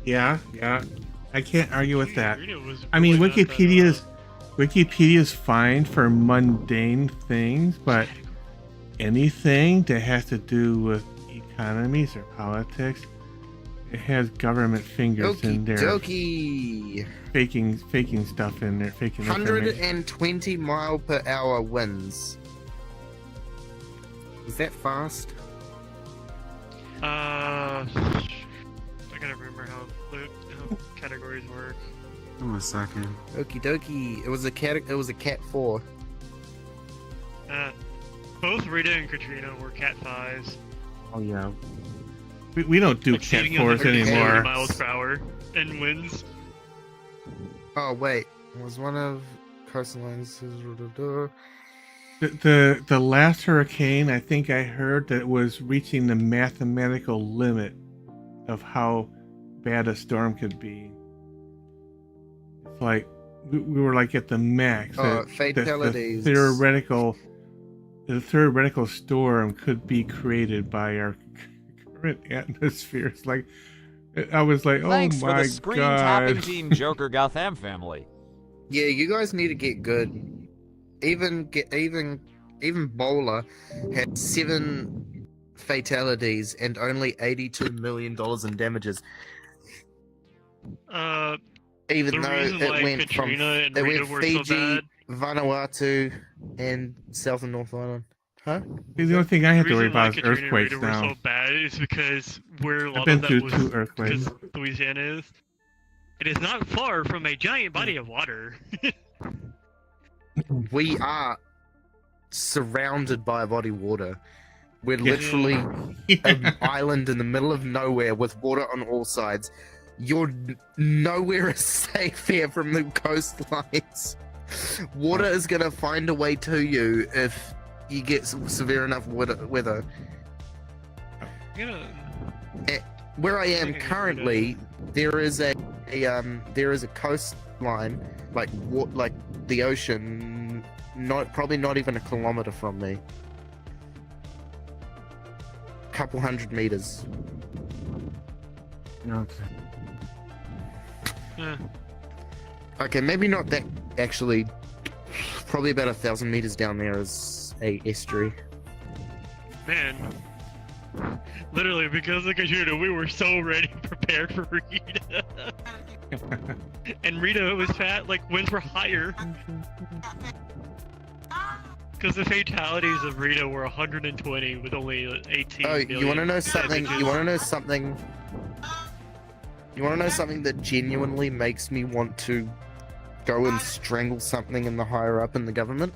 Yeah, I can't argue with that. Katrina was I mean, really not that, Wikipedia's fine for mundane things, but anything that has to do with economies or politics, it has government fingers in there, Dokie. faking stuff in there, faking information. 120 mile per hour winds. Is that fast? I gotta remember how categories work. Give me a second. Okie dokie. It was a cat 4. Both Rita and Katrina were Cat 5s. Oh yeah, we don't do cat exceeding 4s 130 anymore. miles per hour and winds. Oh wait, was one of coastlines? The last hurricane, I think I heard that it was reaching the mathematical limit of how bad a storm could be. It's like we were like at the max. Fatalities. The theoretical storm could be created by our current atmosphere. It's like I was like, Thanks oh for my the screen god. tapping Team Joker Gotham family. Yeah, you guys need to get good. Even Bowler had 7 fatalities and only $82 million in damages. Even the though reason it why went Katrina from and it Rita went were Fiji, so bad. Vanuatu, and South and North Island. Huh? See, the only thing I have The to worry reason why about is Katrina and earthquakes Rita now. were so bad is because where a lot been of that through was 2 earthquakes. because Louisiana is. It is not far from a giant body of water. We are surrounded by a body of water. We're literally an island in the middle of nowhere with water on all sides. You're nowhere is safe here from the coastlines. Water is gonna find a way to you if you get severe enough weather. Where I am currently, there is a coastline, like the ocean, probably not even a kilometer from me. Couple 100 meters. Okay. Okay, maybe not that. Actually, probably about 1,000 meters down there is a estuary. Man, literally because of Katrina, we were so ready, prepared for Rita. And Rita was fat, like winds were higher. Because the fatalities of Rita were 120 with only 18 Oh, million you want to know something? damages. You want to know something? You want to know something that genuinely makes me want to go and strangle something in the higher up in the government?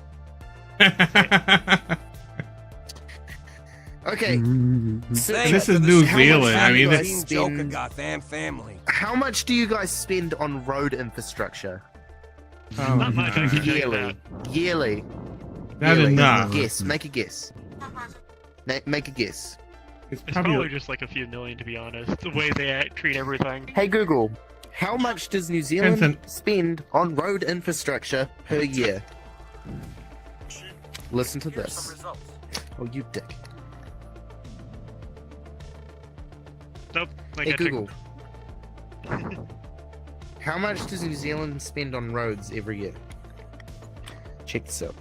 Okay. So This is New Zealand. I mean, Team Joker Gotham family. how much do you guys spend on road infrastructure? Not much, I can tell you Yearly. that. Yearly. Not Yearly. enough. Guess. Make a guess. Make a guess. It's It's probably just like a few million, to be honest. The way they treat everything. Hey Google, how much does New Zealand spend on road infrastructure per year? Listen to this. Oh, you dick. Nope. Like Hey I took- Google, how much does New Zealand spend on roads every year? Check this out.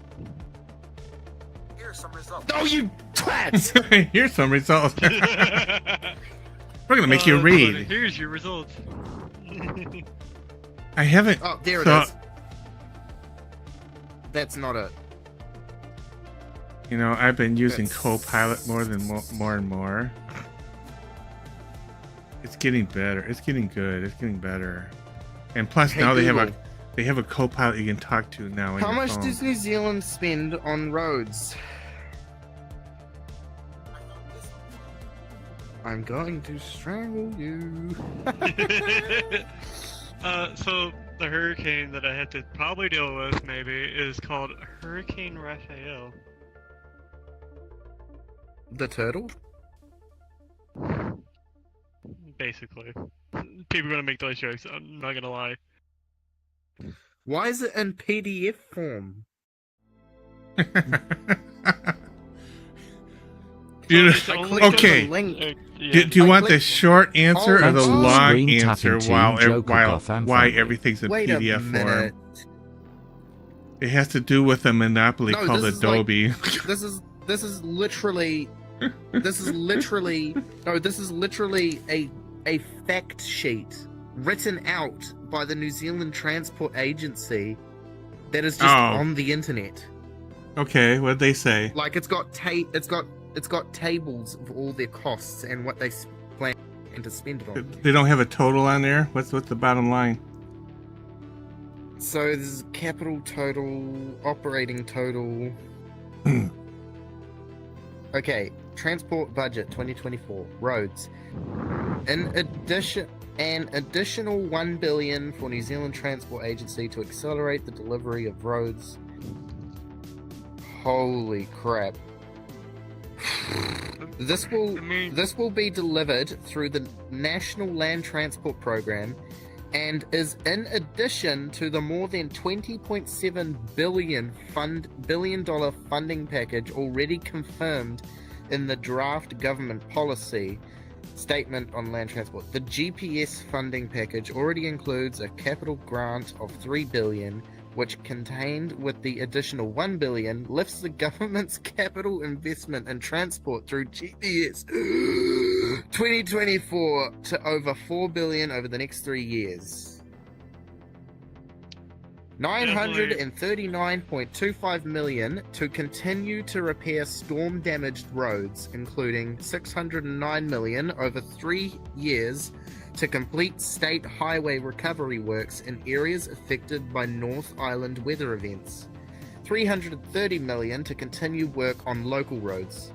Here's some results. Oh, you Twats! Here's some results. We're gonna make you read. Here's your results. I haven't. Oh, there it is. That's not it. You know, I've been using Copilot more and more. It's getting better. It's getting good. It's getting better. And plus, now they have a Copilot you can talk to now. How much does New Zealand spend on roads? I'm going to strangle you. So the hurricane that I had to probably deal with maybe is called Hurricane Raphael. The turtle? Basically. People are gonna make those jokes, I'm not gonna lie. Why is it in PDF form? Okay. Do you want the short answer or the long answer why everything's in PDF form? It has to do with a monopoly called Adobe. This is literally a fact sheet written out by the New Zealand Transport Agency that is just on the internet. Okay, what'd they say? Like it's got tables of all their costs and what they plan to spend it on. They don't have a total on there? What's the bottom line? So there's capital total, operating total. Okay, transport budget 2024, roads. An additional 1 billion for New Zealand Transport Agency to accelerate the delivery of roads. Holy crap. This will be delivered through the National Land Transport Program and is in addition to the more than $20.7 billion funding package already confirmed in the draft government policy statement on land transport. The GPS funding package already includes a capital grant of $3 billion, which contained with the additional $1 billion lifts the government's capital investment in transport through GPS 2024 to over $4 billion over the next 3 years. 939.25 million to continue to repair storm damaged roads, including 609 million over 3 years to complete state highway recovery works in areas affected by North Island weather events. 330 million to continue work on local roads.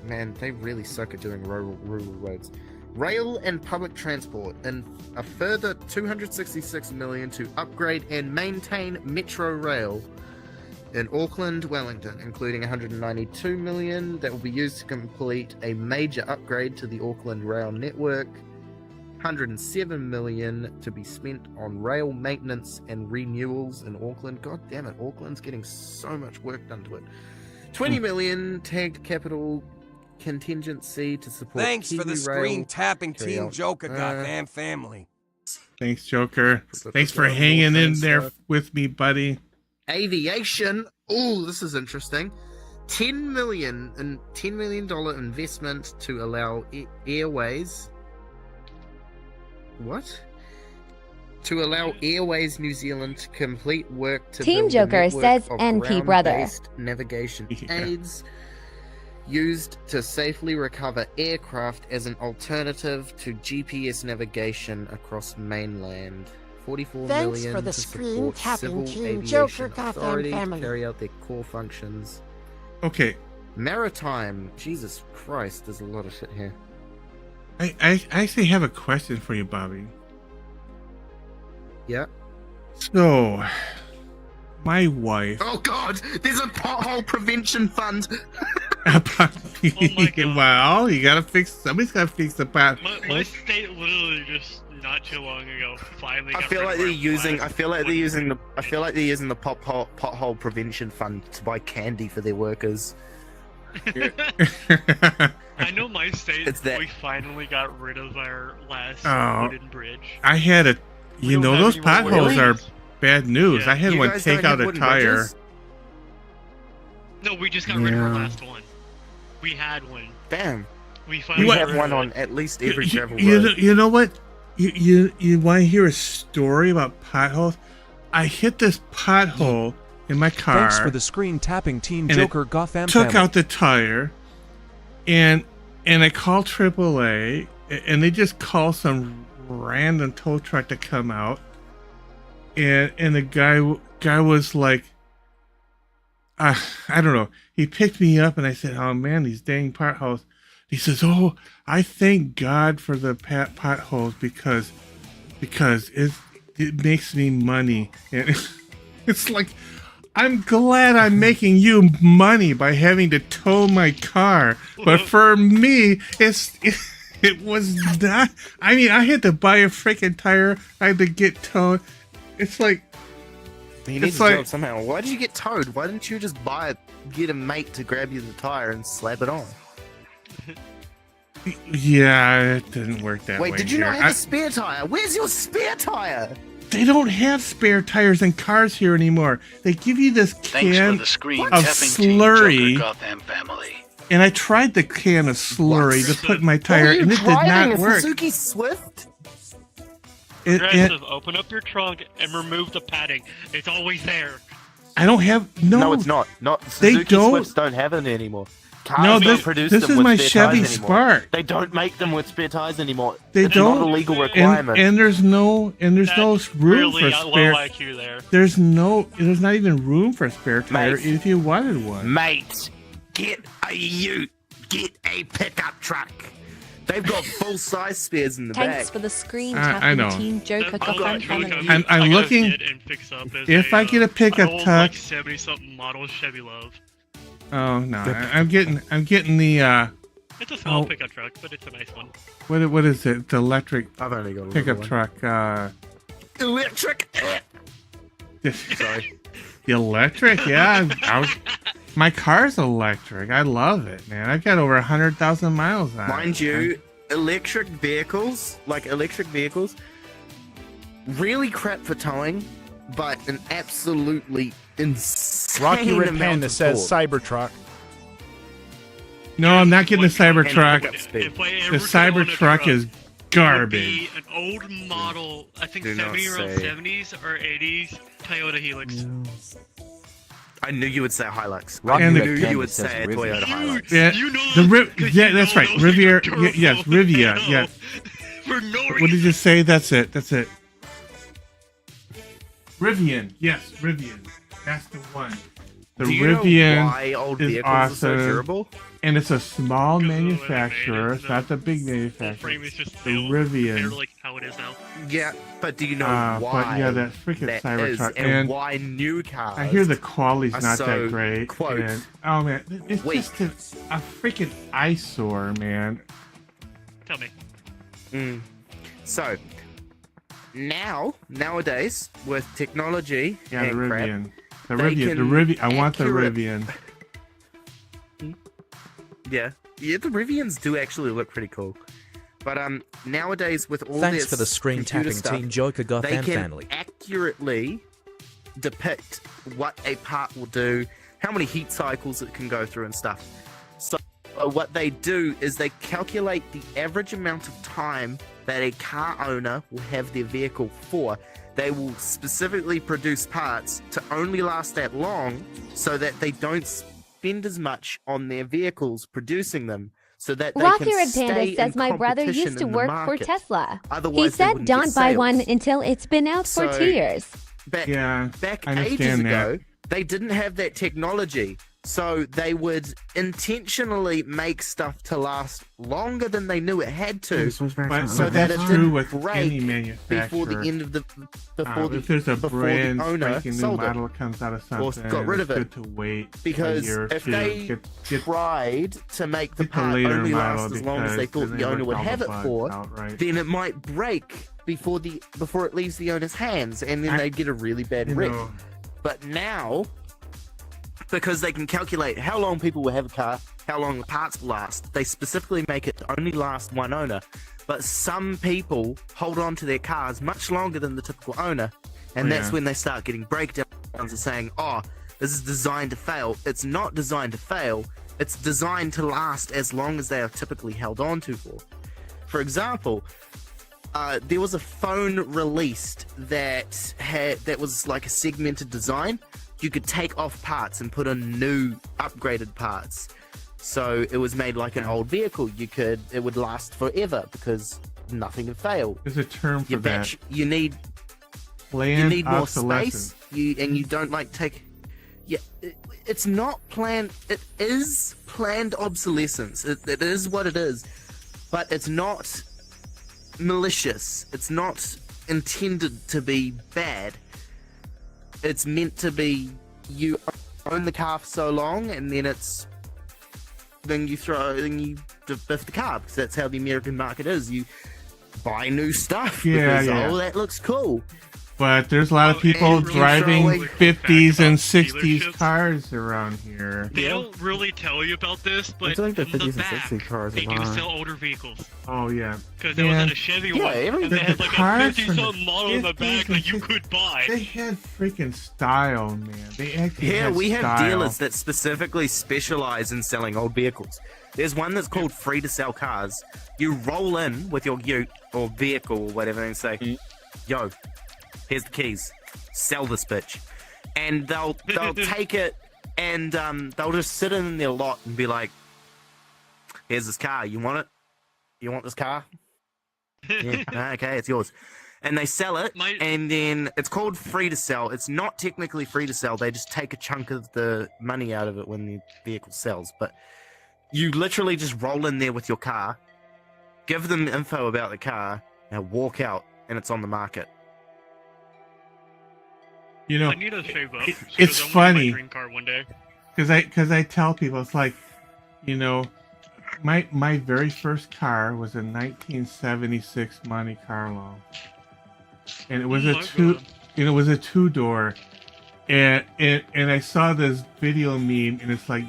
Man, they really suck at doing rural roads. Rail and public transport, and a further 266 million to upgrade and maintain Metro Rail in Auckland, Wellington, including 192 million that will be used to complete a major upgrade to the Auckland rail network. 107 million to be spent on rail maintenance and renewals in Auckland. God damn it, Auckland's getting so much work done to it. 20 million tagged capital contingency to support Thanks Kiwi for the Rail. screen tapping Team Joker, goddamn family. Thanks, Joker. Thanks for hanging in there with me, buddy. Aviation. Oh, this is interesting. $10 million investment to allow Airways. What? To allow Airways New Zealand to complete work to Team build a Joker network says of NP brother. ground-based navigation aids used to safely recover aircraft as an alternative to GPS navigation across mainland. 44 Thanks million for the to screen support tapping civil Team aviation Joker, goddamn authority to family. carry out their core functions. Okay. Maritime. Jesus Christ, there's a lot of shit here. I actually have a question for you, Bobby. Yeah. So, my wife. Oh God, there's a pothole prevention fund. Well, you gotta fix. Somebody's gotta fix the pothole. My state literally just not too long ago finally. I feel like they're using the pothole prevention fund to buy candy for their workers. I know my state. We finally got rid of our last wooden bridge. I had a. You know, those potholes are bad news. Yeah. I had one take out a tire. No, we just got rid of our last one. We had one. Damn. We finally have one on at least every travel road. You know what? You want to hear a story about potholes? I hit this pothole in my car. Thanks for the screen tapping, Team and Joker it Gotham took family. out the tire, and I called AAA, and they just called some random tow truck to come out, and the guy was like, I don't know. He picked me up, and I said, "Oh man, these dang potholes." He says, "Oh, I thank God for the potholes because it makes me money." And it's like, I'm glad I'm making you money by having to tow my car, but for me, it was not. I mean, I had to buy a freaking tire. I had to get towed. It's like, You need to do it somehow. Why did you get towed? Why didn't you just get a mate to grab you the tire and slap it on? Yeah, it didn't work that way. Wait, did you not have a spare tire? Where's your spare tire? They don't have spare tires in cars here anymore. They give you this can of slurry. And I tried the can of slurry to put in my tire, and it did not work. A Suzuki Swift? Aggressive, open up your trunk and remove the padding. It's always there. I don't have No, it's not. Suzuki Swifts don't have it anymore. Cars don't produce this them is with my spare Chevy tires anymore. Spark. They don't make them with spare tires anymore. They It's don't. not a legal requirement. And there's no room for spare. Low IQ there. There's not even room for a spare tire if you wanted one. Mate, get a ute. Get a pickup truck. They've got full-size spares in the back. Thanks for the screen I tapping, know. Team Joker Gotham family. I'm looking. If I get a pickup truck, 70-something model Chevy Love. oh no, I'm getting the. It's a small pickup truck, but it's a nice one. What is it? The electric I've only got a pickup one. truck. Electric. Sorry. The electric, yeah. My car's electric. I love it, man. I've got over 100,000 miles on it. Mind you, electric vehicles, really crap for towing, but an absolutely insane Rocky Red amount Panda of says torque. Cybertruck. No, I'm not getting the Cybertruck. If I The ever Cybertruck is garbage. Be an old model, I think Do not 70s or 80s Toyota Helix. I knew you would say Hilux. Rocky I Red knew Panda you would says say a Rivian. Toyota Hilux. Yeah, that's right. Riviera. Yes, Rivia. Yes. What did you say? That's it. Rivian. Yes, Rivian. That's the one. The Do you know Rivian why old is vehicles are so awesome. durable? And it's a small manufacturer. It's not the big manufacturer. The Rivian. Like how it is now. Yeah, but do you know But why? yeah, that freaking that Cybertruck. is, and why new cars? I hear the quality's are not so, that great. Quote, And, oh man, it's just a freaking eyesore, man. Tell me. So nowadays with technology Yeah, the and crap, Rivian. The they Rivian. The can Rivian. I want the accurate- Rivian. Yeah, the Rivians do actually look pretty cool. But nowadays with all Thanks this for the screen computer tapping, stuff, Team Joker Gotham they can family. accurately depict what a part will do, how many heat cycles it can go through and stuff. So what they do is they calculate the average amount of time that a car owner will have their vehicle for. They will specifically produce parts to only last that long so that they don't spend as much on their vehicles producing them, so that they Rocky can Red stay Panda in says my brother competition used to in the work for market. Tesla. Otherwise, He they said wouldn't get don't buy sales. one until it's been out for So- 2 years. Back I ages understand that. ago, they didn't have that technology, so they would intentionally make stuff to last longer than they knew it had to, so But that that's it true didn't with any break manufacturer. before the end of the if there's a before brand the owner spanking new sold model it. comes out of Or something, got rid of it's it. good to wait Because a year or if two. they Get tried to make the get the part later only model last as long as they because thought then the they owner would work all have the it bugs for, out, right? then it might break before it leaves the owner's hands, and then they'd get a really bad you wreck. know- But now, because they can calculate how long people will have a car, how long the parts will last, they specifically make it only last one owner. But some people hold on to their cars much longer than the typical owner, and Oh, that's yeah. when they start getting breakdowns and saying, oh, This is designed to fail. It's not designed to fail. It's designed to last as long as they are typically held on to for. For example, there was a phone released that was like a segmented design. You could take off parts and put in new upgraded parts. So it was made like an old vehicle. It would last forever because nothing can fail. There's a term for that. You need more space. You don't like take. Yeah, it's not planned. It is planned obsolescence. It is what it is, but it's not malicious. It's not intended to be bad. It's meant to be you own the car for so long, and then you biff the car, because that's how the American market is. You buy new stuff because that looks cool. But there's a lot of people driving 50s and 60s cars around here. They don't really tell you about this, but like the on the 50s and back, 60s cars they are do fine. sell older vehicles. Oh, yeah. Because there was at a Chevy one, and they had like a 50-something model in the back that you could buy. They had freaking style, man. They actually had we have style. dealers that specifically specialize in selling old vehicles. There's one that's called Free to Sell Cars. You roll in with your ute or vehicle or whatever and say, yo, here's the keys. Sell this bitch. And they'll take it and they'll just sit in their lot and be like, here's this car. You want it? You want this car? Yeah. Okay, it's yours. And they sell it, and then it's called free to sell. It's not technically free to sell. They just take a chunk of the money out of it when the vehicle sells. But you literally just roll in there with your car, give them info about the car, and walk out, and it's on the market. You know, I need to save up. It's I want funny my dream car one day. because I tell people, it's like, you know, my very first car was a 1976 Monte Carlo, and it was it was a 2-door, and I saw this video meme, and it's like,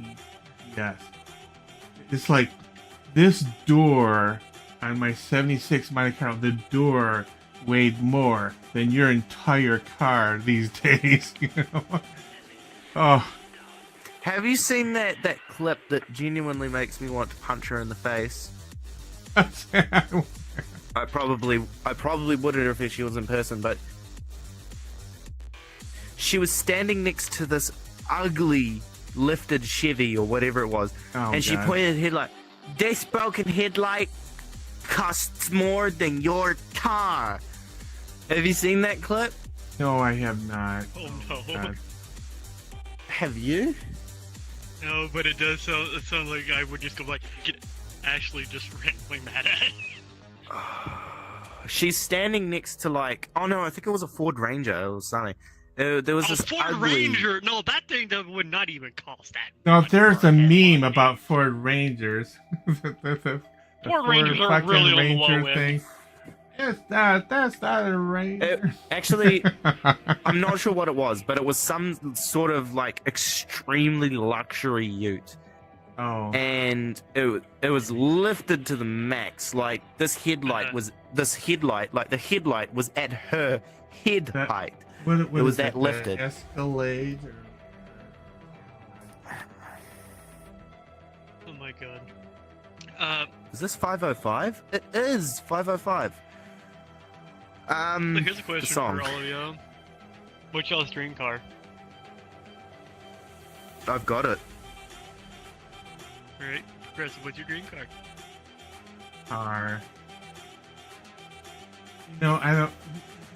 yes, it's like this door on my 76 Monte Carlo, the door weighed more than your entire car these days. You know? Oh. Have you seen that clip that genuinely makes me want to punch her in the face? I probably wouldn't if she was in person, but she was standing next to this ugly lifted Chevy or whatever it was, and she pointed her headlight. This broken headlight costs more than your car. Have you seen that clip? No, I have not. Oh no. God. Have you? No, but it does sound. It sounds like I would just go like, get Ashley just randomly mad at it. She's standing next to like, oh no, I think it was a Ford Ranger. It was something. There was this Ford ugly... Ranger. No, that thing that would not even cost that. No, if there's a meme about Ford Rangers, the Ford Rangers are fucking really on the Ranger low thing. end. That's not a Ranger. Actually, I'm not sure what it was, but it was some sort of like extremely luxury ute. Oh. And it was lifted to the max. Like the headlight was at her head height. What it was is that it, lifted. Escalade. Oh my god. Is this 505? It is 505. So here's a question song. for all of you. What's y'all's dream car? I've got it. Alright, Chris, what's your dream car? Car. No, I don't.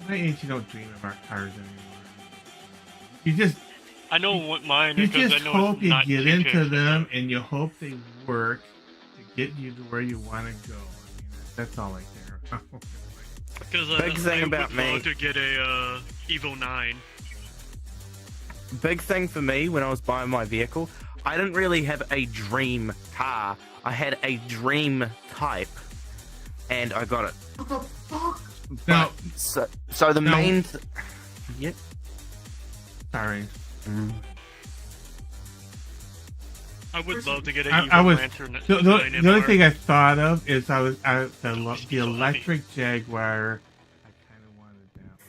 At my age, you don't dream about cars anymore. You just. I know what mine You is because just I know hope it's you not get cheap into to them, and you hope they work to get you to where you want to go. I mean, that's all I care about. Because Big thing I about would me. love to get a Evo 9. Big thing for me when I was buying my vehicle, I didn't really have a dream car. I had a dream type, and I got it. What the fuck? But, so the main. Yep. Sorry. I would love to get a I Evo was Lantern. the only thing I thought of is the electric Jaguar. I kind of wanted that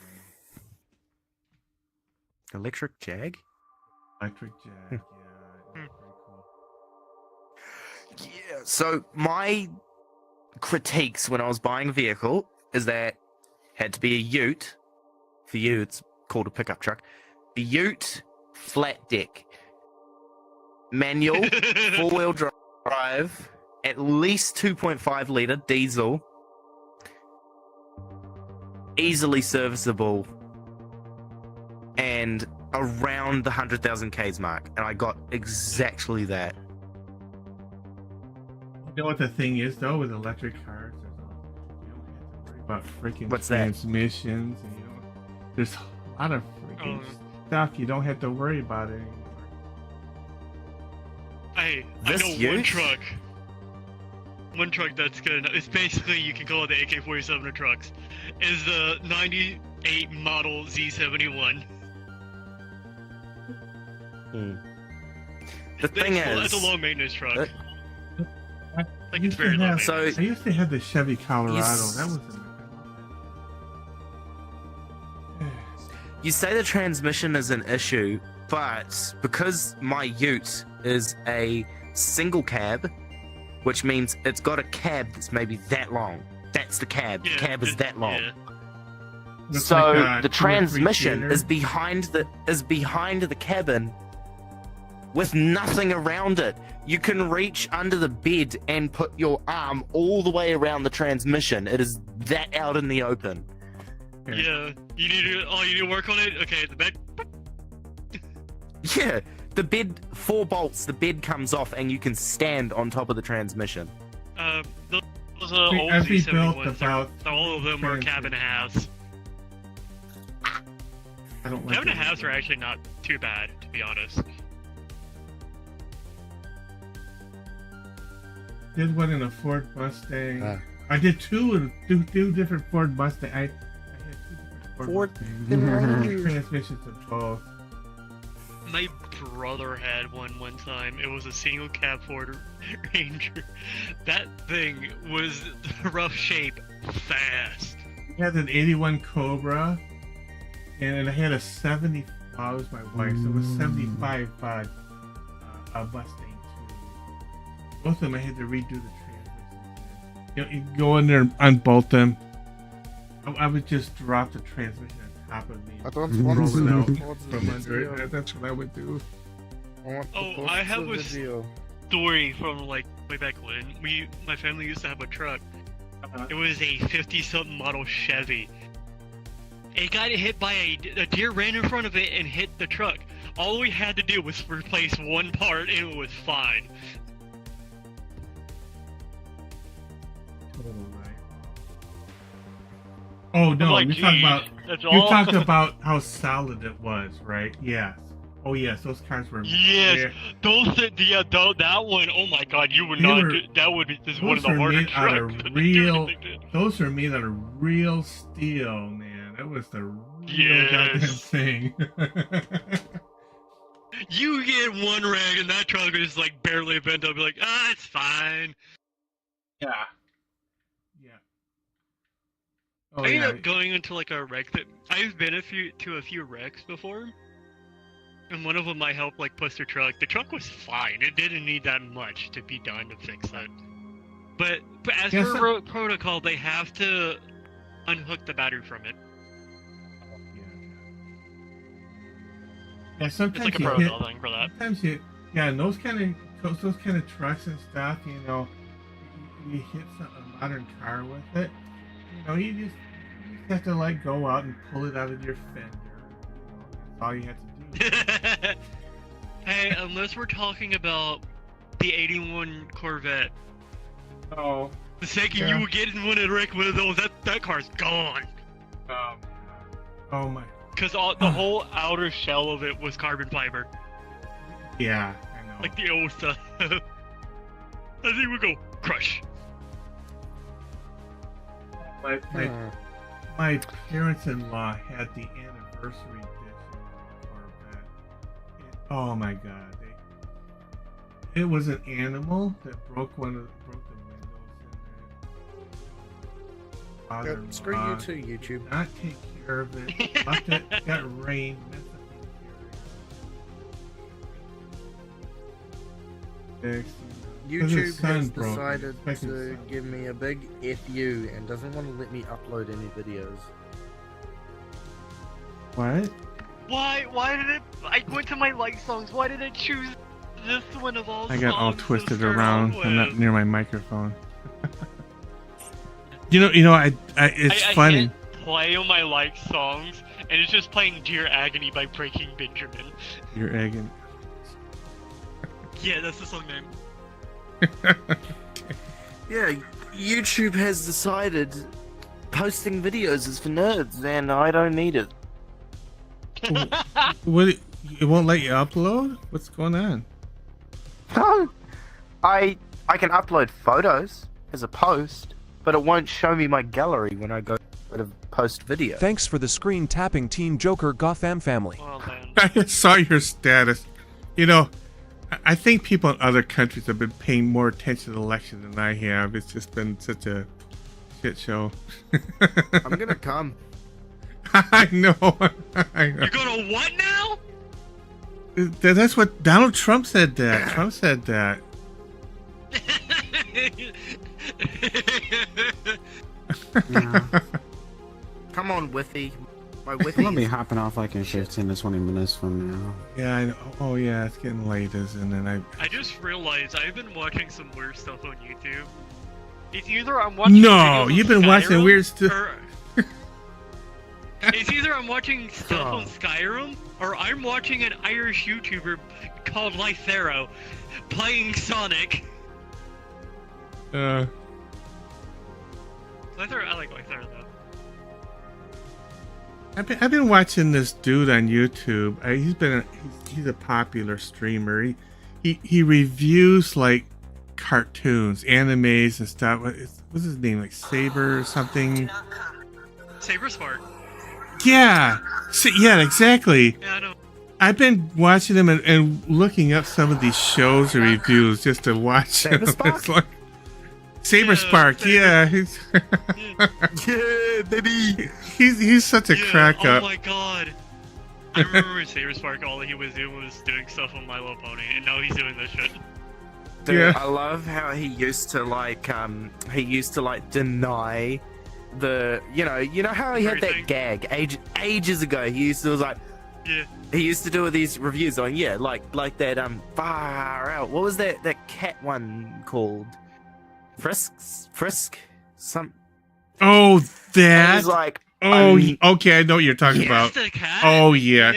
one. Electric Jag? Electric jack, yeah. Very cool. Yeah. So my critiques when I was buying a vehicle is that had to be a ute. For you, it's called a pickup truck. A ute, flat deck, manual, four-wheel drive, at least 2.5 liter diesel, easily serviceable, and around the 100,000 Ks mark. And I got exactly that. You know what the thing is though with electric cars? You don't have to worry about freaking What's that? transmissions, and there's a lot of freaking stuff you don't have to worry about anymore. I This know ute? one truck that's good enough. It's basically, you can call it the AK-47 of trucks. Is the 98 model Z71. The thing is, it's a low maintenance truck. I used to have the Chevy Colorado. That was you say the transmission is an issue, but because my ute is a single cab, which means it's got a cab that's maybe that long. That's the cab. The cab is that long. Looks So like, the 2 or 3 transmission seater. is behind the cabin with nothing around it. You can reach under the bed and put your arm all the way around the transmission. It is that out in the open. Yeah, you need to work on it. Okay, the bed. Yeah, the bed, 4 bolts, the bed comes off and you can stand on top of the transmission. Those are old As we built Z71s. about All of them are cab and a halves. I don't like Cab and a it. halves are actually not too bad, to be honest. Did one in a Ford Mustang. I did two different Ford Mustang. I had 2 different Ford Mustangs. Transmissions of both. My brother had one time. It was a single cab Ford Ranger. That thing was rough shape fast. I had an 81 Cobra, and I had a 70. Well, it was my wife's. It was 75 a Mustang too. Both of them, I had to redo the transmission. You go in there and unbolt them. I would just drop the transmission on top of me. I don't and want roll to it out see from the under it. video. That's what I would do. Oh, I have a story from like way back when. My family used to have a truck. It was a 50-something model Chevy. It got hit by a deer ran in front of it and hit the truck. All we had to do was replace one part and it was fine. Oh no, like, you're talking geez, about that's you're all? talking about how solid it was, right? Yes. Oh yes, those cars were. Yes, that one. Oh my God, you would They not. were- That would be this one of Those the were harder made out trucks. of real. Those are made out of real steel, man. That was the real goddamn Yes. thing. You get one rag and that truck is like barely bent up. You're like, it's fine. Yeah. Oh, I ended yeah. up going into like a wreck that I've been to a few wrecks before, and one of them I helped like push the truck. The truck was fine. It didn't need that much to be done to fix it. But as Yeah, per so- road protocol, they have to unhook the battery from it. Yeah, sometimes It's like a you protocol hit, thing for that. sometimes and those kind of trucks and stuff, you hit a modern car with it. You just have to like go out and pull it out of your fender. That's all you have to do. Hey, unless we're talking about the 81 Corvette. Oh. The second Yeah. you get in one of those, that car's gone. Oh my. Because the whole outer shell of it was carbon fiber. Yeah, I know. Like the old stuff. I think we go crush. My parents-in-law had the anniversary edition Corvette. Oh my God! It was an animal that broke the windows in there. Screw you too, YouTube. Did not take care of it. Left it. Got rain. YouTube sun has broke. decided It's to sun. give me a big FU and doesn't want to let me upload any videos. What? Why did it? I went to my like songs. Why did it choose this one of all? I got all songs to twisted start around. off I'm not with? near my microphone. you know. It's I funny. can't play on my like songs, and it's just playing "Dear Agony" by Breaking Benjamin. You're egging. Yeah, that's the song name. Yeah, YouTube has decided posting videos is for nerds, and I don't need it. What? It won't let you upload? What's going on? No, I can upload photos as a post, but it won't show me my gallery when I go to post video. Thanks for the screen tapping, Team Joker Gotham family. I saw your status. You know, I think people in other countries have been paying more attention to the election than I have. It's just been such a shit show. I'm gonna come. I know. I know. You're gonna what now? That's what Donald Trump said. That Trump said that. Come on, Withy. My I'm Withy. gonna be hopping off like in 15 to 20 minutes from now. Yeah, I know. Oh yeah, it's getting late, isn't it? I just realized I've been watching some weird stuff on YouTube. It's either I'm watching No, videos on you've been watching Skyrim, weird stuff. It's either I'm watching stuff on Skyrim, or I'm watching an Irish YouTuber called Lythero playing Sonic. Uh, Lythero, I like Lythero though. I've been watching this dude on YouTube. He's a popular streamer. He reviews like cartoons, animes, and stuff. What's his name? Like Saber or something? Saber Spark. Yeah. Yeah, exactly. Yeah, I know. I've been watching them and looking up some of these shows or reviews just to watch them. It's like Saber Spark, yeah. He's yeah, baby. He's such a crack up. Oh my god. I remember when Saber Spark, all he was doing was doing stuff on My Little Pony, and now he's doing this shit. Dude, Yeah. I love how he used to deny the you know how he had that gag ages ago. He used to was like he used to do these reviews on like that far out. What was that cat one called? Frisk some. Oh, that. He's like, okay, I know what you're talking about. The cat? Oh yeah,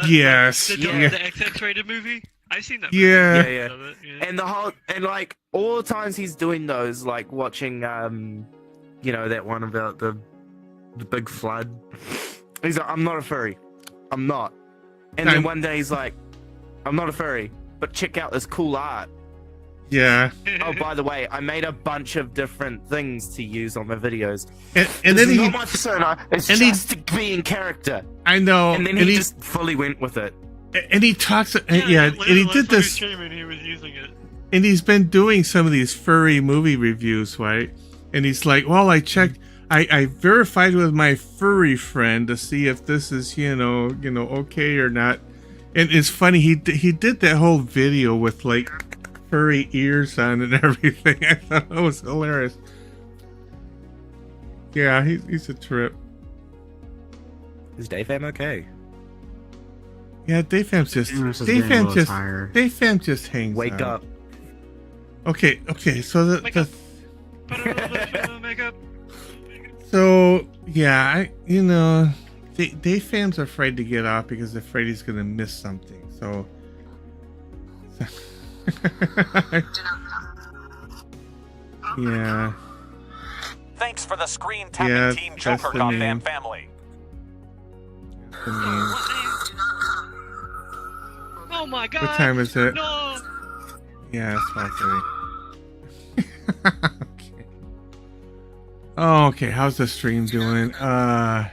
yes, The yeah. XX-rated movie? I've seen that movie. Yeah. Yeah. And the whole like all the times he's doing those, like watching that one about the big flood. He's like, I'm not a furry. I'm not. And then one day he's like, I'm not a furry, but check out this cool art. Yeah. Oh, by the way, I made a bunch of different things to use on my videos. And This then is he, not my persona. It's and just to be in character. I know. And then he just fully went with it. And he talks. And he did this. He was using it. And he's been doing some of these furry movie reviews, right? And he's like, well, I checked. I verified with my furry friend to see if this is okay or not. And it's funny, he did that whole video with like furry ears on and everything. I thought that was hilarious. Yeah, he's a trip. Is Dave Fam okay? Yeah, Dave Fam just hangs Wake out. up. Okay, so the Makeup. so yeah, Dave Fam's afraid to get off because they're afraid he's gonna miss something. So yeah. Thanks for the screen tapping, Yeah, Team that's Joker the Gotham name. family. Oh my god. What time is it? No. Yeah, it's 5:30. Okay. Oh, okay. How's the stream doing? Oh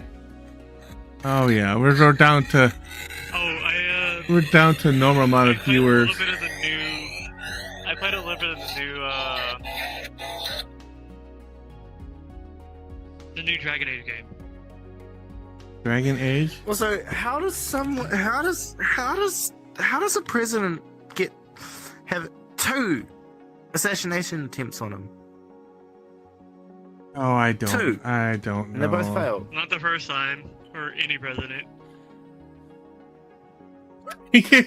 yeah, we're down to. We're down to normal amount of viewers. I played a little bit of the new Dragon Age game. Dragon Age. Well, so how does a president 2 assassination attempts on him. Oh, I don't. 2. I don't know. And they both failed. Not the first time for any president.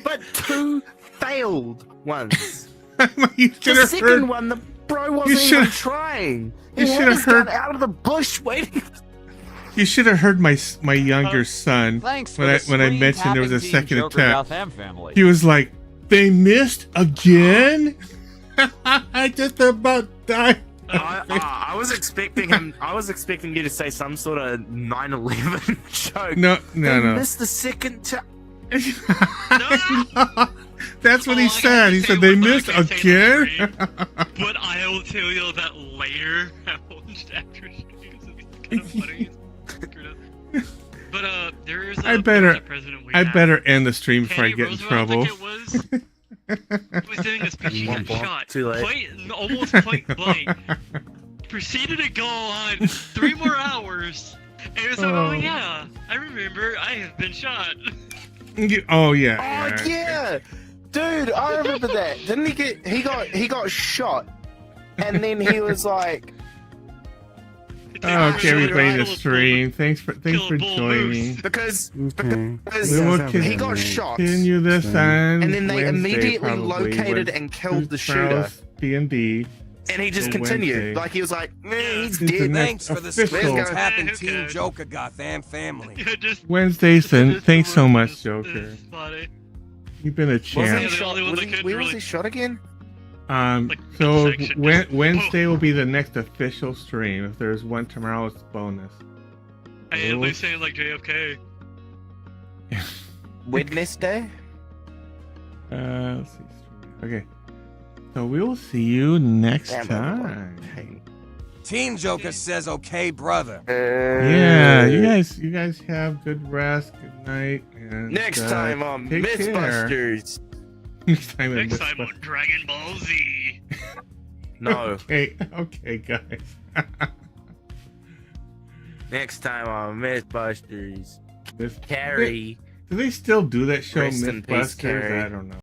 But 2 failed ones. You The should have second heard. one, the bro You wasn't even should've- trying. you He had should've his gun heard- out of the bush waiting. You should have heard my younger son Thanks when for I the mentioned there was a screen tapping second Team Joker attack. Gotham family. He was like, "They missed again." I just about died. I was expecting him. I was expecting you to say some sort of 9/11 joke. No. They missed the second time. That's what he said. He said they missed again. But I will tell you that later. I watched after because it's kind of funny. But there is a I there was better a president we I had. better end the stream before I Teddy get in Roosevelt, trouble. I think it was doing a speech. He got shot. Too late. Almost point blank. Proceeded to go on 3 more hours. And it was like, oh yeah, I remember. I have been shot. Oh yeah. Oh yeah, dude, I remember that. Didn't he get? He got shot, and then he was like, Okay, everybody in the stream. Thanks for joining. because We will he got shot, continue this on and then they Wednesday, immediately probably, located with and killed the shooter. D&D. And he just So continued. Wednesday. Like he was like, he's It's the dead. next Thanks for the official- screen tapping Team Joker Gotham family. Wednesdays, then. Thanks so much, Joker. You've been a Wasn't champ. he shot? Where was he shot again? So Wednesday will be the next official stream. If there's one tomorrow, it's bonus. Hey, at least saying like JFK. Wednesday. Let's see. Okay. So we will see you next time. Team Joker says, "Okay, brother." Yeah, you guys have good rest, good night, and Next time on take care. Mythbusters. Next time on Next time on Mythbusters. Dragon Ball Z. No. Okay, guys. Next time on Mythbusters. Carrie. Do they still do that show, Rest in peace, Mythbusters? Carrie. I don't know.